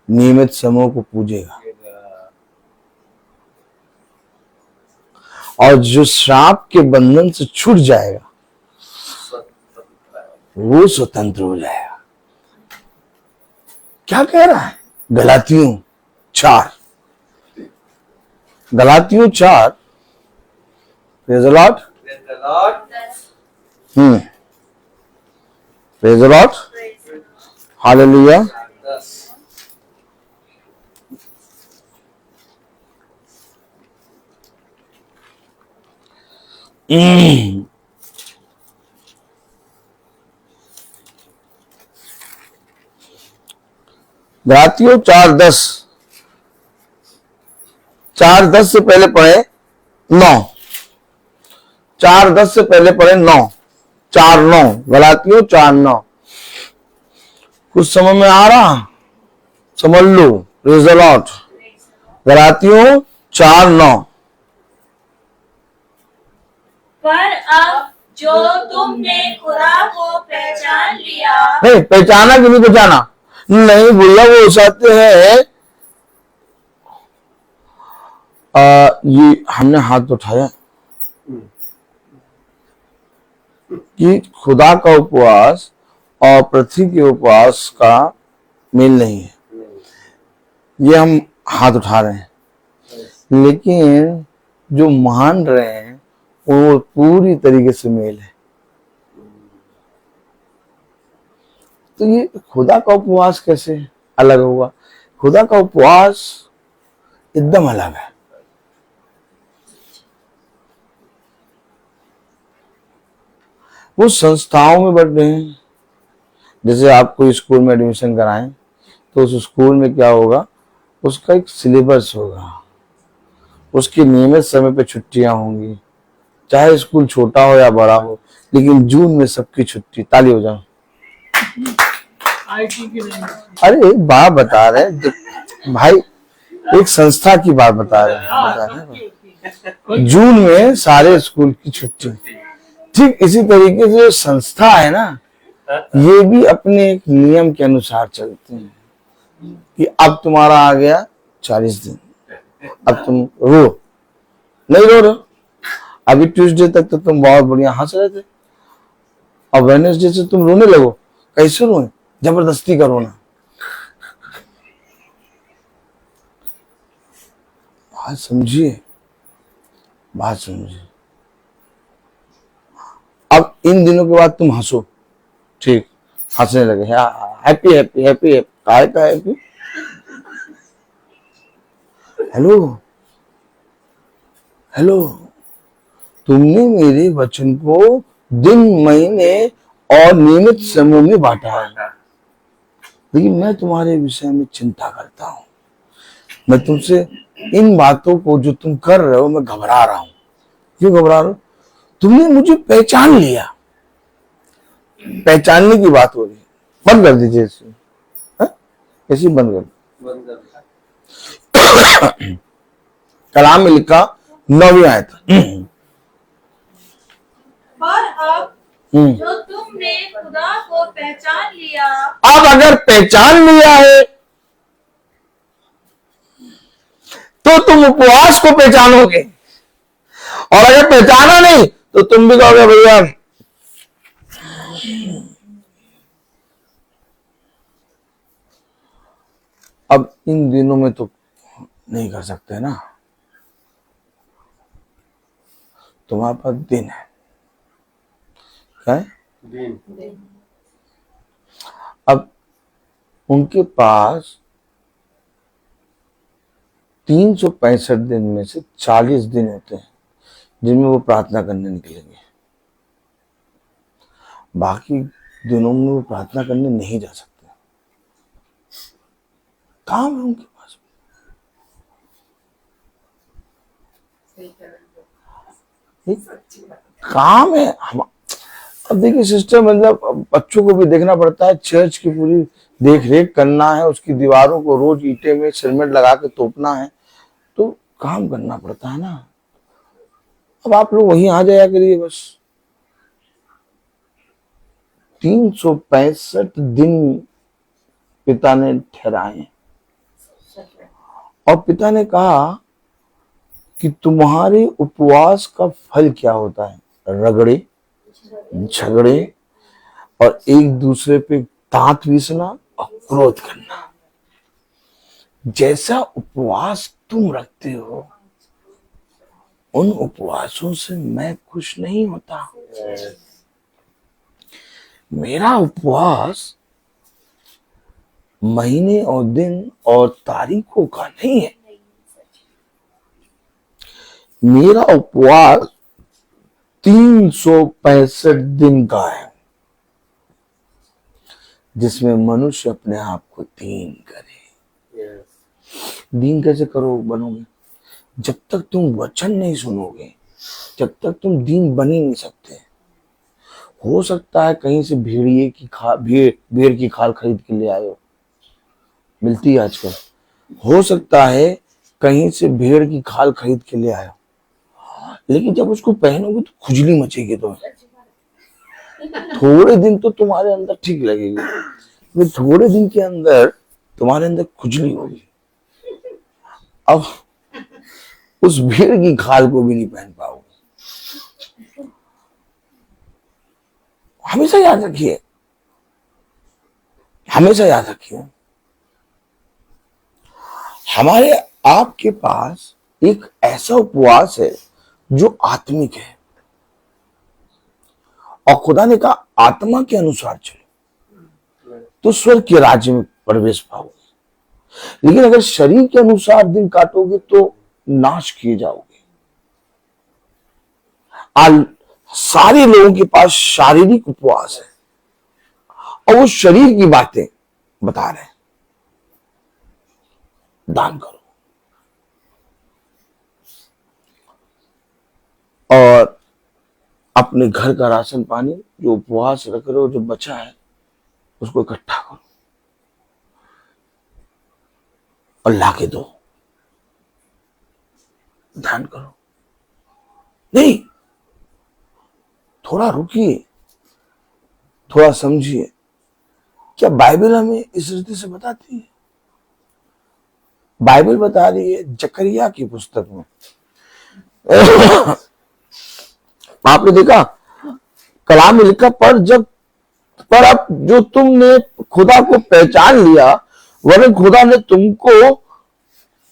नियमित समूह को पूजेगा और जो श्राप के बंधन से छूट जाएगा वो स्वतंत्र हो जाएगा। क्या कह रहा है? गलातियों 4 praise the Lord, praise the Lord, hallelujah. गलातियों 4:10 से पहले पढ़े 9, 4:10 से पहले पढ़े 9, 4:9, गलातियों 4:9। कुछ समझ में आ रहा? समझ लो। Praise the Lord. गलातियों 4:9। पर अब जो तुमने खुदा को पहचान लिया, नहीं पहचाना कि नहीं पहचाना? नहीं बोला। वो चाहते हैं ये हमने हाथ उठाया कि खुदा का उपवास और पृथ्वी के उपवास का मेल नहीं है। ये हम हाथ उठा रहे हैं, लेकिन जो मान रहे हैं वो पूरी तरीके से मेल है। तो ये खुदा का उपवास कैसे अलग होगा? खुदा का उपवास एकदम अलग है। वो संस्थाओं में बढ़ रहे हैं। जैसे आप कोई स्कूल में एडमिशन कराएं तो उस स्कूल में क्या होगा, उसका एक सिलेबस होगा, उसके नियमित समय पे छुट्टियां होंगी, चाहे स्कूल छोटा हो या बड़ा हो, लेकिन जून में सबकी छुट्टी। ताली हो जाओ। अरे एक बात बता रहे भाई, एक संस्था की बात बता रहे जून में सारे स्कूल की छुट्टी। ठीक इसी तरीके से जो संस्था है ना, ये भी अपने एक नियम के अनुसार चलते हैं कि अब तुम्हारा आ गया 40 दिन, अब तुम रो नहीं रो रहे। अभी ट्यूसडे तक तो तुम बहुत बढ़िया हंस रहे थे, और वेडनेसडे से तुम रोने लगो। कैसे रोए? जबरदस्ती का रोना। बात समझिए, बात समझिए। अब इन दिनों के बाद तुम हंसो, ठीक, हंसने लगे, हैप्पी हैप्पी हैप्पी काय का हैप्पी। हेलो हेलो, तुमने मेरे वचन को दिन, महीने और नियमित समय में बांटा है, लेकिन मैं तुम्हारे विषय में चिंता करता हूं। मैं तुमसे इन बातों को जो तुम कर रहे हो, मैं घबरा रहा हूं। क्यों घबरा रहे हो? तुमने मुझे पहचान लिया। पहचानने की बात हो रही है। बंद कर दीजिए इसे, ऐसे बंद कर। कलाम में लिखा 9वीं आयत। और अब जो तुमने खुदा को पहचान लिया, अब अगर पहचान लिया है तो तुम उपवास को पहचानोगे, और अगर पहचाना नहीं तो तुम भी कहोगे भैया अब इन दिनों में तो नहीं कर सकते ना, तुम्हारे पास दिन है। क्या है? दिन। अब उनके पास 365 दिन में से 40 दिन होते हैं जिनमें वो प्रार्थना करने निकलेंगे। बाकी दिनों में वो प्रार्थना करने नहीं जा सकते। काम है उनके पास। काम है हम। अब देखिए सिस्टर, मतलब बच्चों को भी देखना पड़ता है, चर्च की पूरी देख रेख करना है, उसकी दीवारों को रोज ईंटे में सीमेंट लगा के तोपना है, तो काम करना पड़ता है ना। अब आप लोग वहीं आ जाया करिए बस। 365 दिन पिता ने ठहराए, और पिता ने कहा कि तुम्हारे उपवास का फल क्या होता है? रगड़े, झगड़े और एक दूसरे पे दांत पीसना और क्रोध करना। जैसा उपवास तुम रखते हो, उन उपवासों से मैं खुश नहीं होता। मेरा उपवास महीने और दिन और तारीखों का नहीं है। मेरा उपवास 365 दिन का है, जिसमें मनुष्य अपने आप को दीन करे। दीन कैसे करो बनोगे? जब तक तुम वचन नहीं सुनोगे, जब तक तुम दीन बन ही नहीं सकते। हो सकता है कहीं से भेड़िए की भेड़ की खाल खरीद के ले आए हो, मिलती है आजकल। हो सकता है कहीं से भेड़ की खाल खरीद के ले आए हो, लेकिन जब उसको पहनोगे तो खुजली मचेगी। तो थोड़े दिन तो तुम्हारे अंदर ठीक लगेगी, फिर थोड़े दिन के अंदर तुम्हारे अंदर खुजली होगी। अब उस भेड़ की खाल को भी नहीं पहन पाओगे। हमेशा याद रखिए, हमेशा याद रखिए, हमारे आपके पास एक ऐसा उपवास है जो आत्मिक है, और खुदा ने कहा आत्मा के अनुसार चलो तो स्वर्ग के राज्य में प्रवेश पाओगे, लेकिन अगर शरीर के अनुसार दिन काटोगे तो नाश किए जाओगे। आज सारे लोगों के पास शारीरिक उपवास है और वो शरीर की बातें बता रहे हैं। दान करो और अपने घर का राशन पानी जो उपवास रख रहे हो, जो बचा है, उसको इकट्ठा करो और लाके दो। दान करो नहीं, थोड़ा रुकिए, थोड़ा समझिए। क्या बाइबल हमें इस रीति से बताती है? बाइबल बता रही है जकरिया की पुस्तक में आपने देखा कलाम में लिखा, पर अब जो तुमने खुदा को पहचान लिया, वरन खुदा ने तुमको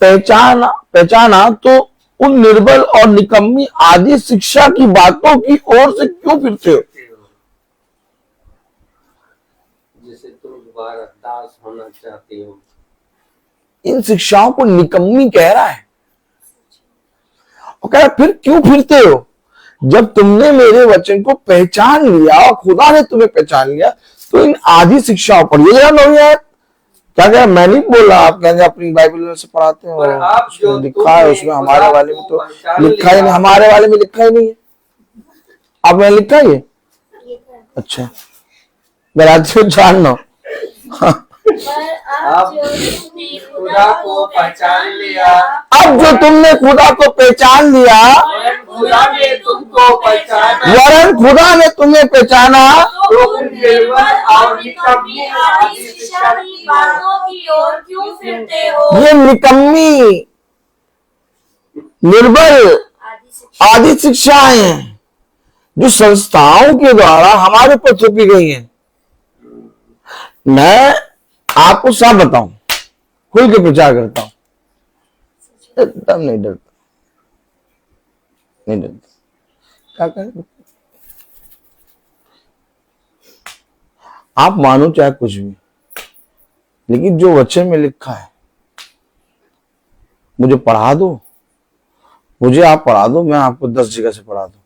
पहचाना तो उन निर्बल और निकम्मी आदि शिक्षा की बातों की ओर से क्यों फिरते हो? जिसे तुम दोबारा दास होना चाहते हो। इन शिक्षाओं को निकम्मी कह रहा है और कह रहा है फिर क्यों फिरते हो? जब तुमने मेरे वचन को पहचान लिया और खुदा ने तुम्हें पहचान लिया तो इन आदि शिक्षाओं पर ये नहीं है। क्या कह, मैं नहीं बोल रहा, आप कहेंगे अपनी बाइबल में से पढ़ाते हैं और उसमें लिखा है, उसमें हमारे वाले में तो लिखा ही नहीं, हमारे वाले में लिखा ही नहीं है। अब मैं लिखा है ये? अच्छा, मेरा जानना अब खुदा को पहचान लिया, अब जो तुमने खुदा को पहचान लिया, खुदा ने तुमको पहचाना, वरन खुदा ने तुम्हें पहचाना तो उन निर्बल और निकम्मी आदि शिक्षा की बातों की ओर क्यों फिरते हो? ये निकम्मी निर्बल आदि शिक्षाएं हैं जो संस्थाओं के द्वारा हमारे ऊपर थोपी गई हैं। मैं आपको सब बताऊं, खुल के प्रचार करता हूं, एकदम नहीं डरता, नहीं डरता। क्या करें, आप मानो चाहे कुछ भी, लेकिन जो वचन में लिखा है मुझे पढ़ा दो, मुझे आप पढ़ा दो, मैं आपको 10 जगह से पढ़ा दूं।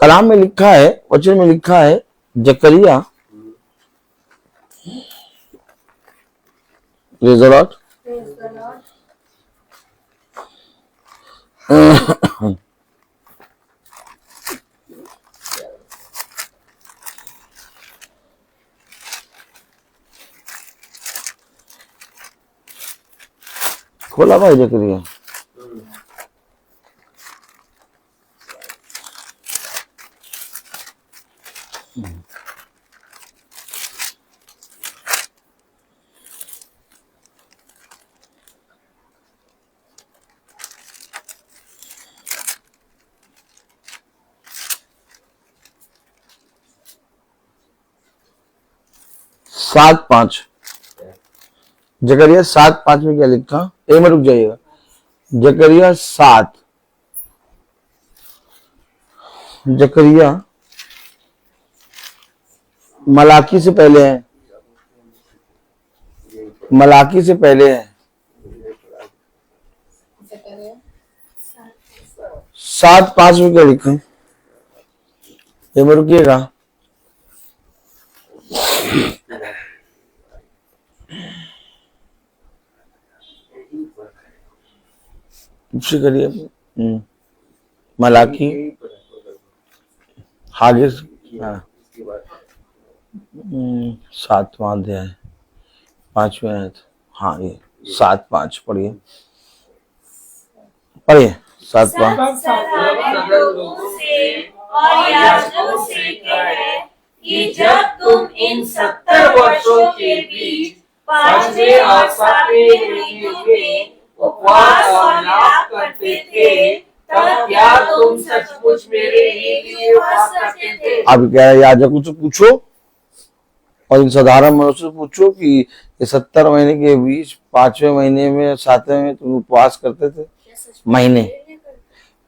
कलाम में लिखा है, वचन में लिखा है, जकरिया Praise the Lord. Praise the Lord. खोला भाई जकरिया। सात 5 जकरिया 7:5 में क्या लिखा? एक में रुक जाइएगा। जकरिया 7, जकरिया मलाकी से पहले है, मलाकी से पहले है। 7:5 में क्या लिखा? एक में रुकिएगा। उससे करिए मलाकी आगे, हाँ 7वां अध्याय 5वें आयत, हाँ ये 7:5 पढ़िए, पढ़िए 7वां। लोगों से और याजकों से कहे कि जब तुम इन 70 वर्षों के बीच 5वें और 7वें महीने में उपवास और याग करते थे, तब क्या तुम सचमुच मेरे लिए उपवास करते थे? अब कह रहे याजकों से पूछो, और इन साधारण मनुष्य से पूछो कि ये 70 महीने के बीच 5वें महीने में 7वें में तुम उपवास करते थे?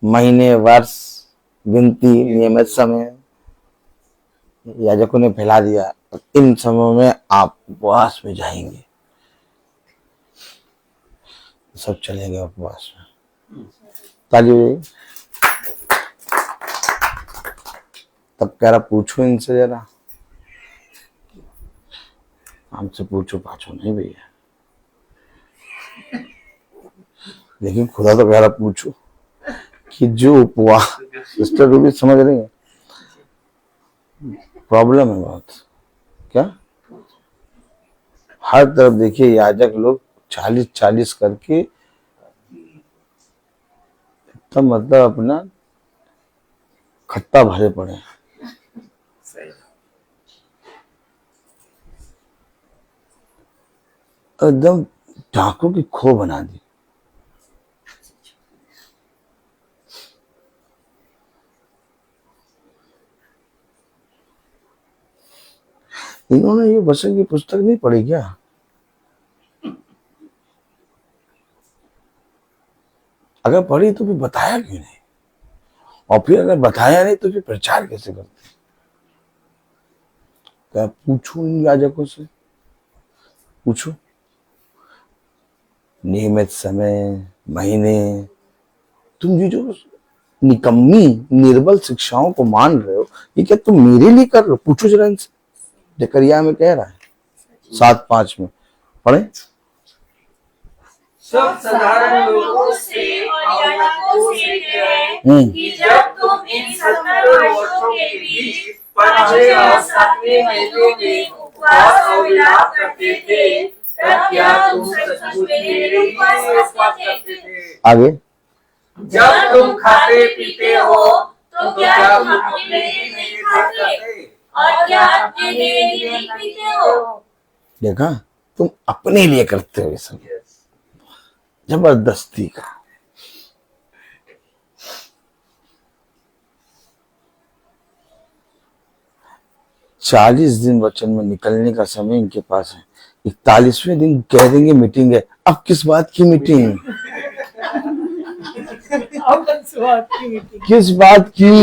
महीने वर्ष गिनती नियमित समय याजकों ने फैला दिया। इन समय में आप उपवास में जाएंगे, सब चलेंगे उपवास में। ताली बजाइए। तब कह रहा पूछो इनसे जरा, हमसे पूछो पाछो नहीं भैया। लेकिन खुदा तो कह रहा पूछो कि जो उपवास, सिस्टर रूबी समझ रही है, प्रॉब्लम है बहुत। क्या हर तरफ देखिए याजक लोग 40-40 करके तब मतलब अपना खट्टा भरे पड़े हैं। एकदम डाकू की खो बना दी। इन्होंने ये वचन की पुस्तक नहीं पढ़ी क्या? अगर पढ़ी तो फिर बताया क्यों नहीं? और फिर अगर बताया नहीं तो फिर प्रचार कैसे करते? क्या पूछो इन याजकों से, पूछो नियमित समय, महीने। तुम ये जो निकम्मी निर्बल शिक्षाओं को मान रहे हो, ये क्या तुम मेरे लिए कर रहे हो? पूछो जरा इनसे। जकरिया में कह रहा है 7:5 में पढ़े। सब साधारण लोगों से और याजकों से कहे कि जब तुम इन 70 वर्षों के बीच 5वें और 7वें महीनों में उपवास और विलाप करते थे, तब क्या तुम सचमुच मेरे लिए उपवास करते थे? आगे। जब तुम खाते पीते हो तो क्या तुम अपने लिए नहीं खाते और क्या अपने लिए नहीं पीते हो? देखा, तुम अपने लिए करते हो ये सब, जबरदस्ती का। चालीस दिन वचन में निकलने का समय इनके पास है। 41वें दिन कह देंगे मीटिंग है। अब किस बात की मीटिंग? किस बात की?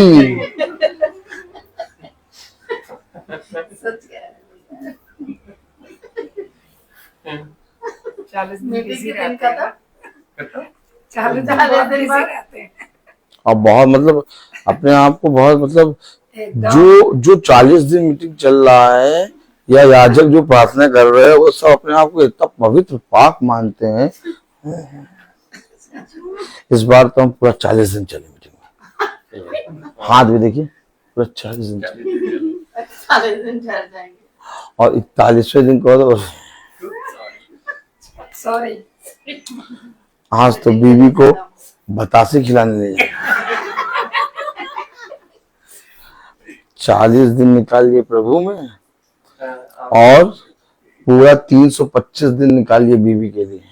अब बहुत मतलब अपने आप को बहुत मतलब जो 40 दिन मीटिंग चल रहा है या याजक जो प्रार्थना कर रहे हैं वो सब अपने आप को इतना पवित्र पाक मानते हैं। इस बार तो हम पूरा 40 दिन चले मीटिंग में। हाथ भी देखिए, पूरा 40 दिन चले। 40 दिन चल जाएंगे। और 41वें दिन को तो सॉरी, आज तो बीवी को बतासे खिलाने ले जाए। 40 दिन निकालिए प्रभु में और पूरा 325 दिन निकालिए बीवी के लिए।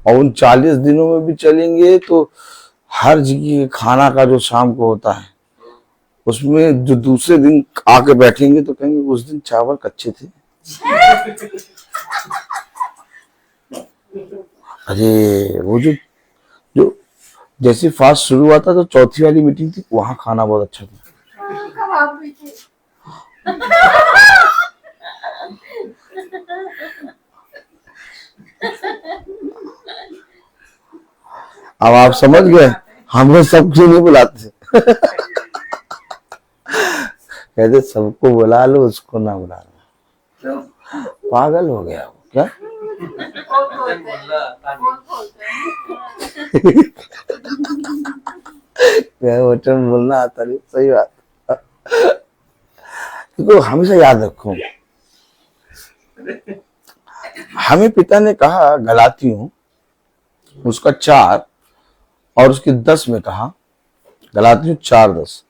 और उन 40 दिनों में भी चलेंगे तो हर जगह खाना का जो शाम को होता है उसमें जो दूसरे दिन आके बैठेंगे तो कहेंगे उस दिन चावल कच्चे थे। अरे वो जो जैसे फास्ट शुरू हुआ था तो चौथी वाली मीटिंग थी, वहां खाना बहुत अच्छा था। अब आप समझ गए हम लोग सबको नहीं बुलाते। कहते सबको बुला लो, उसको ना बुला लो। पागल हो गया वो क्या? वचन बोलना आता नहीं, सही बात। तो हमेशा याद रखो, हमें पिता ने कहा गलातियों उसका 4 और उसके 10 में कहा, गलातियों 4:10।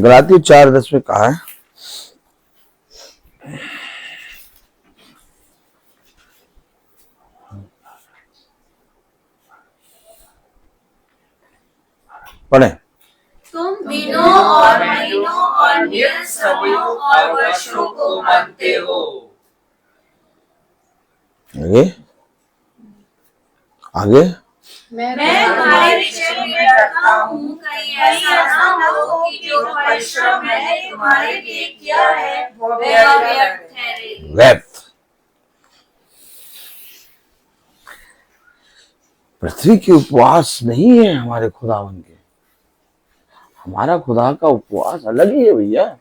गलाती 4:10 में कहा है, पढ़े। तुम दिनों और महीनों और नियत समयों और वर्षों को मानते हो। आगे आगे मैं तुम्हारे विषय में डरता हूँ, कहीं ऐसा न हो कि जो परिश्रम मैंने तुम्हारे लिए किया है वह व्यर्थ ठहरे। व्यर्थ। पृथ्वी के उपवास नहीं है हमारे खुदावन के। हमारा खुदा का उपवास अलग ही है भैया,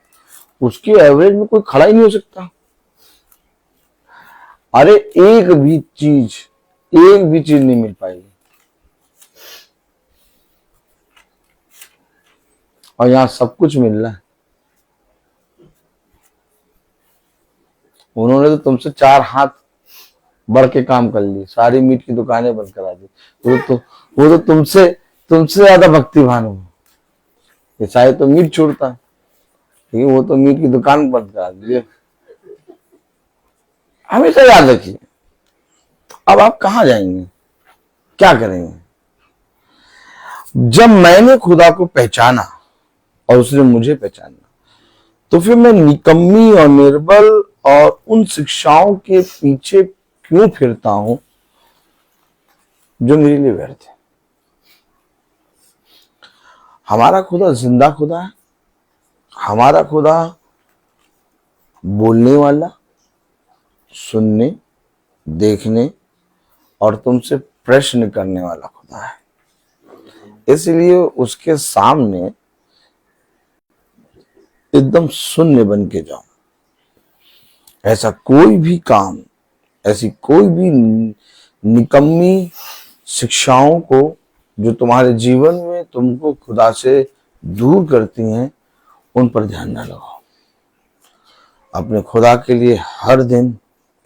उसके एवरेज में कोई खड़ा ही नहीं हो सकता। अरे एक भी चीज नहीं मिल पाएगी। और यहां सब कुछ मिल रहा है। उन्होंने तो तुमसे 4 हाथ बढ़ के काम कर लिए, सारी मीट की दुकानें बंद करा दी। वो तो तुमसे ज्यादा भक्तिवान हो। ये शायद तो मीट छोड़ता, लेकिन वो तो मीट की दुकान बंद करा दी। हमेशा याद रखिए, अब आप कहां जाएंगे, क्या करेंगे? जब मैंने खुदा को पहचाना और उसने मुझे पहचाना, तो फिर मैं निकम्मी और निर्बल और उन शिक्षाओं के पीछे क्यों फिरता हूं जो मेरे लिए व्यर्थ है? हमारा खुदा जिंदा खुदा है। हमारा खुदा बोलने वाला, सुनने, देखने और तुमसे प्रश्न करने वाला खुदा है। इसलिए उसके सामने एकदम शून्य बन के जाओ। ऐसा कोई भी काम, ऐसी कोई भी निकम्मी शिक्षाओं को जो तुम्हारे जीवन में तुमको खुदा से दूर करती हैं, उन पर ध्यान न लगाओ। अपने खुदा के लिए हर दिन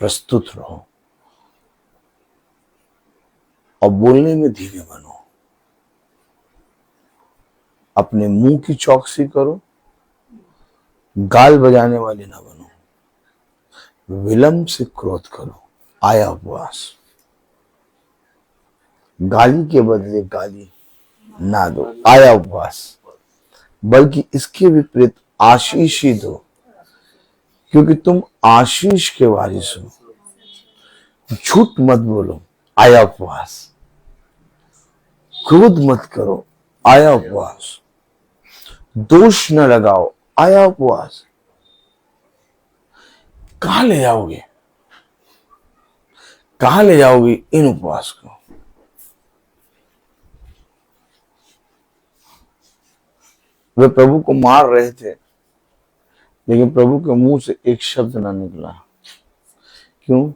प्रस्तुत रहो और बोलने में धीरे बनो। अपने मुंह की चौकसी करो, गाल बजाने वाले ना बनो। विलंब से क्रोध करो, आया उपवास। गाली के बदले गाली ना दो, आया उपवास। बल्कि इसके विपरीत आशीष ही दो, क्योंकि तुम आशीष के वारिस हो। झूठ मत बोलो, आया उपवास। क्रोध मत करो, आया उपवास। दोष न लगाओ, आया उपवास। कहां ले जाओगे, कहां ले जाओगे इन उपवास को? वे प्रभु को मार रहे थे, लेकिन प्रभु के मुंह से एक शब्द ना निकला। क्यों?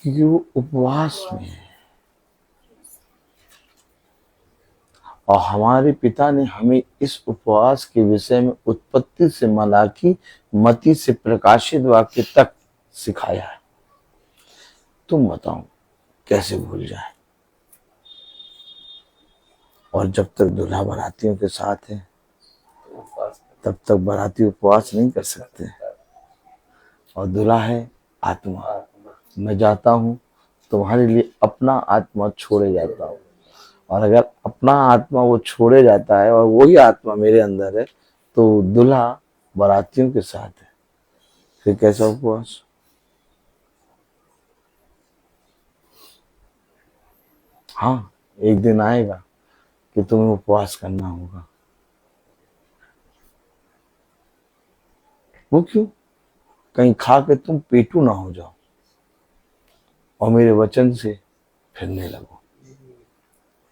क्योंकि वो उपवास में है। और हमारे पिता ने हमें इस उपवास के विषय में उत्पत्ति से मलाकी, मती से प्रकाशित वाक्य तक सिखाया है। तुम बताओ कैसे भूल जाए? और जब तक दूल्हा बारातियों के साथ है, तब तक बाराती उपवास नहीं कर सकते। और दूल्हा है आत्मा। मैं जाता हूं तुम्हारे लिए अपना आत्मा छोड़े जाता हूं। और अगर अपना आत्मा वो छोड़े जाता है और वही आत्मा मेरे अंदर है, तो दूल्हा बारातियों के साथ है। फिर कैसा उपवास? हाँ, एक दिन आएगा कि तुम्हें उपवास करना होगा। वो क्यों? कहीं खा के तुम पेटू ना हो जाओ और मेरे वचन से फिरने लगो।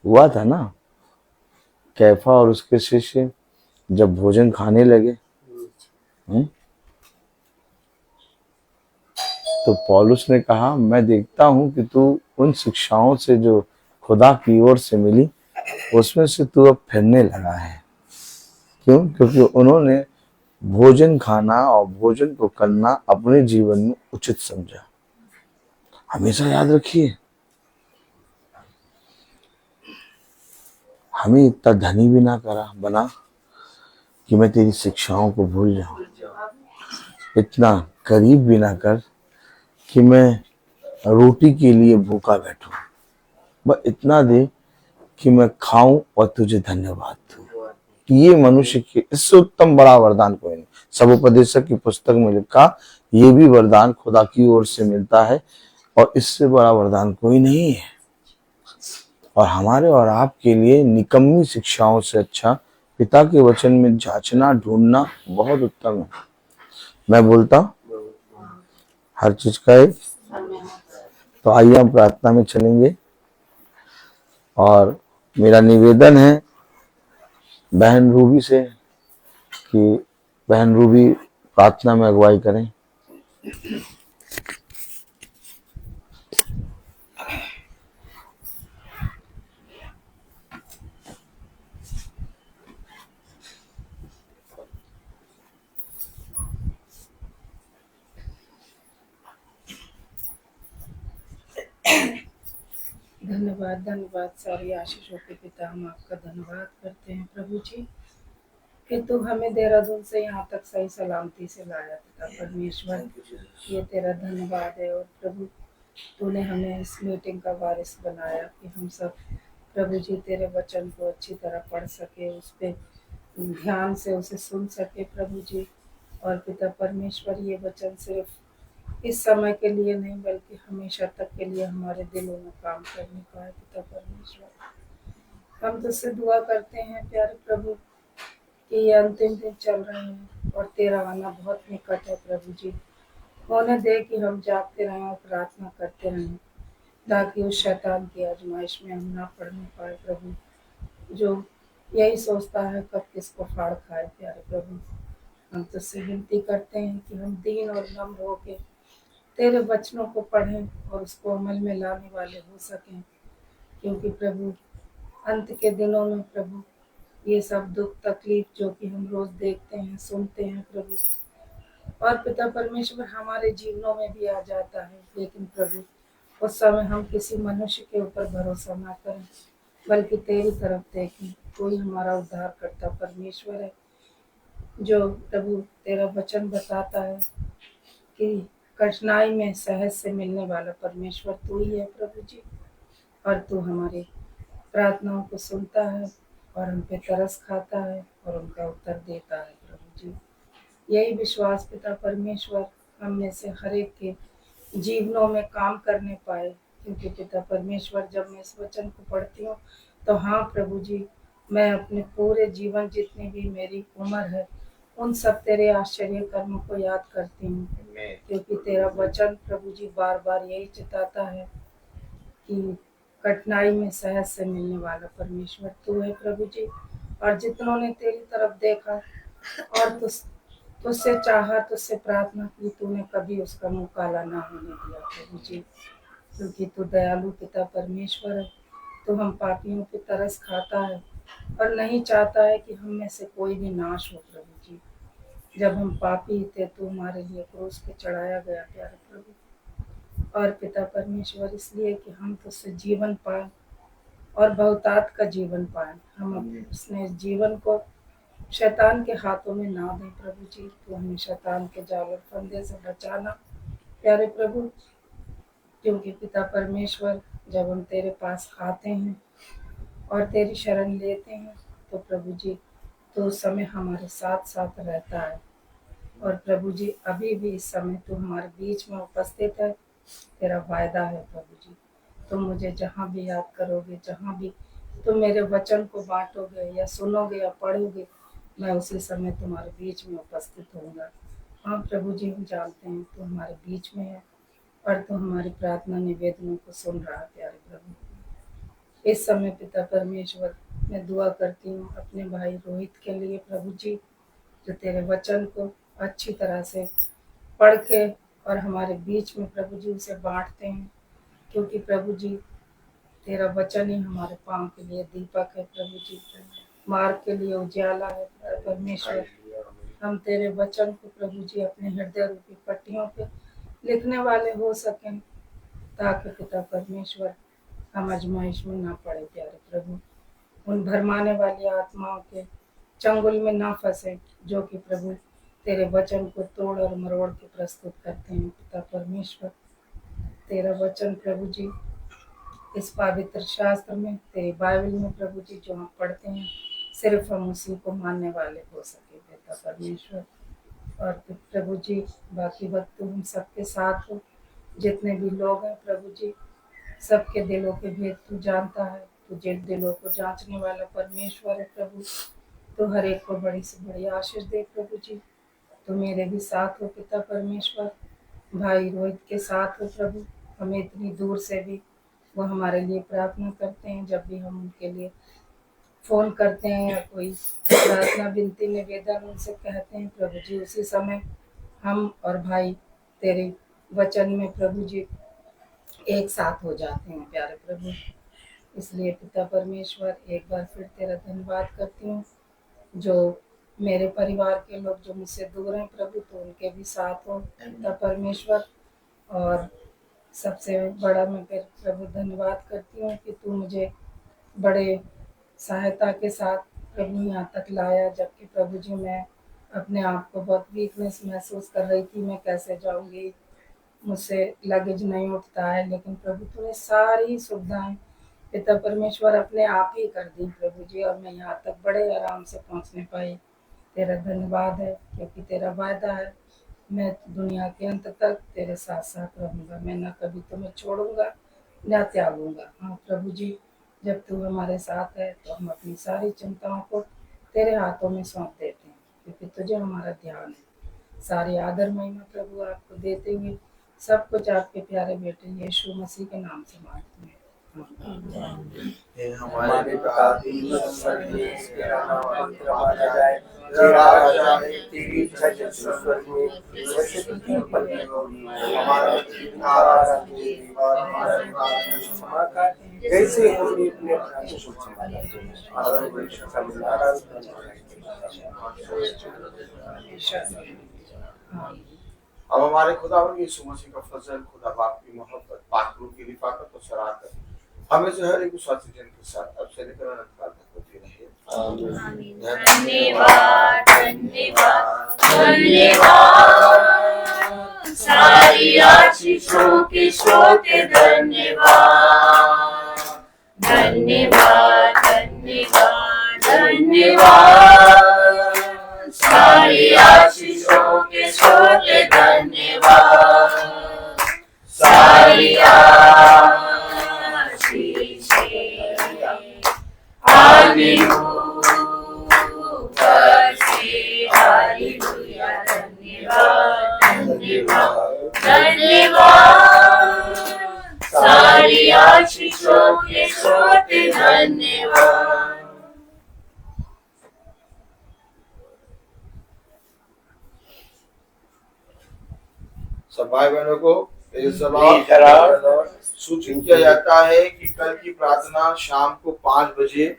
हुआ था ना, कैफा और उसके शिष्य जब भोजन खाने लगे, तो पौलुस ने कहा, मैं देखता हूं कि तू उन शिक्षाओं से जो खुदा की ओर से मिली, उसमें से तू अब फिरने लगा है। क्यों? क्योंकि उन्होंने भोजन खाना और भोजन को करना अपने जीवन में उचित समझा। हमेशा याद रखिए, हमें इतना धनी भी ना बना कि मैं तेरी शिक्षाओं को भूल जाऊं। इतना करीब भी ना कर कि मैं रोटी के लिए भूखा बैठूं, बस इतना दे कि मैं खाऊं और तुझे धन्यवाद दूं। ये मनुष्य के इससे उत्तम बड़ा वरदान कोई नहीं। सब उपदेशक की पुस्तक में लिखा, ये भी वरदान खुदा की ओर से मिलता है और इससे बड़ा वरदान कोई नहीं है। और हमारे और आपके लिए निकम्मी शिक्षाओं से अच्छा पिता के वचन में जांचना ढूंढना बहुत उत्तम है। मैं बोलता हूं हर चीज का एक। तो आइए हम प्रार्थना में चलेंगे और मेरा निवेदन है बहन रूबी से कि बहन रूबी प्रार्थना में अगुवाई करें। धन्यवाद धन्यवाद सारी आशीषों के पिता, हम आपका धन्यवाद करते हैं प्रभु जी कि तू हमें देहरादून से यहाँ तक सही सलामती से लाया पिता परमेश्वर। ये तेरा धन्यवाद है। और प्रभु तूने हमें इस मीटिंग का वारिस बनाया कि हम सब प्रभु जी तेरे वचन को अच्छी तरह पढ़ सके, उस पर ध्यान से उसे सुन सके प्रभु जी। और पिता परमेश्वर ये वचन सिर्फ इस समय के लिए नहीं बल्कि हमेशा तक के लिए हमारे दिलों में काम करने पाए पिता परमेश्वर। हम तुझसे दुआ करते हैं प्यारे प्रभु कि ये अंतिम दिन चल रहे हैं और तेरा आना बहुत निकट है प्रभु जी। होने दे कि हम जागते रहें और प्रार्थना करते रहें ताकि उस शैतान की आजमाइश में हम ना पड़ने पाए प्रभु, जो यही सोचता है कब किसको फाड़ खाए। प्यारे प्रभु हम तुझसे विनती करते हैं कि हम दीन और नम्र होके तेरे वचनों को पढ़ें और उसको अमल में लाने वाले हो सकें, क्योंकि प्रभु अंत के दिनों में प्रभु ये सब दुख तकलीफ जो कि हम रोज देखते हैं सुनते हैं प्रभु, और पिता परमेश्वर हमारे जीवनों में भी आ जाता है, लेकिन प्रभु उस समय हम किसी मनुष्य के ऊपर भरोसा ना करें बल्कि तेरी तरफ देखें। कोई हमारा उद्धार करता परमेश्वर है, जो प्रभु तेरा वचन बताता है कि कठिनाई में सहज से मिलने वाला परमेश्वर तू ही है प्रभु जी। और तू हमारी प्रार्थनाओं को सुनता है और हम पे तरस खाता है और उनका उत्तर देता है प्रभु जी। यही विश्वास पिता परमेश्वर हम में से हर एक के जीवनों में काम करने पाए, क्योंकि पिता परमेश्वर जब मैं इस वचन को पढ़ती हूँ तो हाँ प्रभु जी, मैं अपने पूरे जीवन जितनी भी मेरी उम्र है उन सब तेरे आश्चर्य कर्मों को याद करती हूँ, क्योंकि तेरा वचन प्रभु जी बार बार यही चिताता है कि कठिनाई में सहज से मिलने वाला परमेश्वर तू है प्रभु जी। और जितनों ने तेरी तरफ देखा और तुझसे चाहा, तुझसे प्रार्थना की, तूने कभी उसका मुंह काला ना होने दिया प्रभु जी, क्योंकि तू दयालु पिता परमेश्वर है। तो हम पापियों की तरस खाता है और नहीं चाहता है कि हम में से कोई भी नाश हो प्रभु जी। जब हम पापी थे तो हमारे लिए क्रूस पे चढ़ाया गया प्यारे प्रभु। और पिता परमेश्वर इसलिए कि हम तुझसे जीवन पाए और बहुतायत का जीवन पाए, हम अपने जीवन को शैतान के हाथों में ना दें प्रभु जी। तो हमें शैतान के जाल और फंदे से बचाना प्यारे प्रभु, क्योंकि पिता परमेश्वर जब हम तेरे पास आते हैं और तेरी शरण लेते हैं तो प्रभु जी तो उस समय हमारे साथ साथ रहता है। और प्रभु जी अभी भी इस समय तू हमारे बीच में उपस्थित है, तेरा वायदा है प्रभु जी। तुम मुझे जहाँ भी याद करोगे, जहाँ भी तुम मेरे वचन को बांटोगे या सुनोगे या पढ़ोगे, मैं उसी समय तुम्हारे बीच में उपस्थित होऊंगा। हाँ प्रभु जी हम जानते हैं तू हमारे बीच में है और तू हमारी प्रार्थना निवेदनों को सुन रहा है प्यारे प्रभु। इस समय पिता परमेश्वर मैं दुआ करती हूँ अपने भाई रोहित के लिए प्रभु जी, जो तेरे वचन को अच्छी तरह से पढ़ के और हमारे बीच में प्रभु जी उसे बांटते हैं, क्योंकि प्रभु जी तेरा वचन ही हमारे पाँव के लिए दीपक है प्रभु जी, मार्ग के लिए उजाला है परमेश्वर। हम तेरे वचन को प्रभु जी अपने हृदय रूपी पट्टियों पे लिखने वाले हो सकें, ताकि पिता परमेश्वर हम आजमाइश में ना पड़े प्यारे प्रभु। उन भरमाने वाली आत्माओं के चंगुल में ना फंसे, जो कि प्रभु तेरे वचन को तोड़ और मरोड़ के प्रस्तुत करते हैं। पिता परमेश्वर, तेरा वचन प्रभु जी इस पवित्र शास्त्र में, तेरी बाइबल में प्रभु जी जो हम पढ़ते हैं, सिर्फ हम उसी को मानने वाले हो सके पिता परमेश्वर। और प्रभु जी बाकी वक्त तू हम सबके साथ हो, जितने भी लोग हैं प्रभु जी, सबके दिलों के भेद तू जानता है। तू जिन दिलों को जांचने वाला परमेश्वर है प्रभु, तो हर एक को बड़ी से बड़ी आशीष दे प्रभु जी। तो मेरे भी साथ हो पिता परमेश्वर, भाई रोहित के साथ हो प्रभु। हमें इतनी दूर से भी वो हमारे लिए प्रार्थना करते हैं, जब भी हम उनके लिए फोन करते हैं या कोई प्रार्थना विनती निवेदन उनसे कहते हैं प्रभु जी, उसी समय हम और भाई तेरे वचन में प्रभु जी एक साथ हो जाते हैं प्यारे प्रभु। इसलिए पिता परमेश्वर एक बार फिर तेरा धन्यवाद करती हूँ। जो मेरे परिवार के लोग जो मुझसे दूर हैं प्रभु, तो उनके भी साथ हो पिता परमेश्वर। और सबसे बड़ा मैं फिर प्रभु धन्यवाद करती हूँ कि तू मुझे बड़े सहायता के साथ प्रभु यहाँ तक लाया, जबकि प्रभु जी मैं अपने आप को बहुत वीकनेस महसूस कर रही थी, मैं कैसे जाऊँगी, मुझसे लगेज नहीं उठता है, लेकिन प्रभु तूने सारी सुविधाएं पिता परमेश्वर अपने आप ही कर दी प्रभु जी, और मैं यहाँ तक बड़े आराम से पहुँचने पाई। तेरा धन्यवाद है, क्योंकि तेरा वायदा है मैं दुनिया के अंत तक तेरे साथ साथ रहूँगा, मैं ना कभी तुम्हें छोड़ूंगा ना त्यागूंगा। हाँ प्रभु जी, जब तू हमारे साथ है तो हम अपनी सारी चिंताओं को तेरे हाथों में सौंप देते हैं, क्योंकि तुझे हमारा ध्यान है। सारी आदर महिमा प्रभु आपको देते हुए सब कुछ आपके प्यारे बेटे यीशु मसीह के नाम से मांगते हैं। हमारे पिता स्वर्ग में, तेरा नाम पवित्र माना जाए, तेरा राज्य आए, तेरी इच्छा जैसे स्वर्ग में वैसे पृथ्वी पर भी होगी। हमारा आज और हमारा क्षमा कर, जैसे हम भी अपने अपराधियों को क्षमा करते हैं, और हमें शिक्षा में न डाल। अब हमारे खुदावंद यीशु मसीह का फजल, खुदा बाप की मोहब्बत, पाक रूह की रिफाकत और शराकत हमें जो हर एक साथी के साथ अब से लेकर अनंत काल तक होती रहे। धन्यवाद धन्यवाद धन्यवाद, सारी आशीषों के श्रोते धन्यवाद धन्यवाद धन्यवाद धन्यवाद, सारी आशीषों के श्रोते धन्यवाद, सारी आने ऊपर से हालेलुया। धन्यवाद धन्यवाद धन्यवाद, सारी आशीषों के श्रोते धन्यवाद। सब भाई बहनों को सूचित किया जाता है कि कल की प्रार्थना शाम को 5 बजे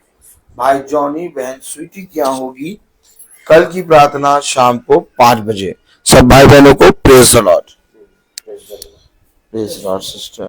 भाई जॉनी बहन स्वीटी की यहाँ होगी। कल की प्रार्थना शाम को 5 बजे। सब भाई बहनों को praise the Lord. Praise the Lord sister.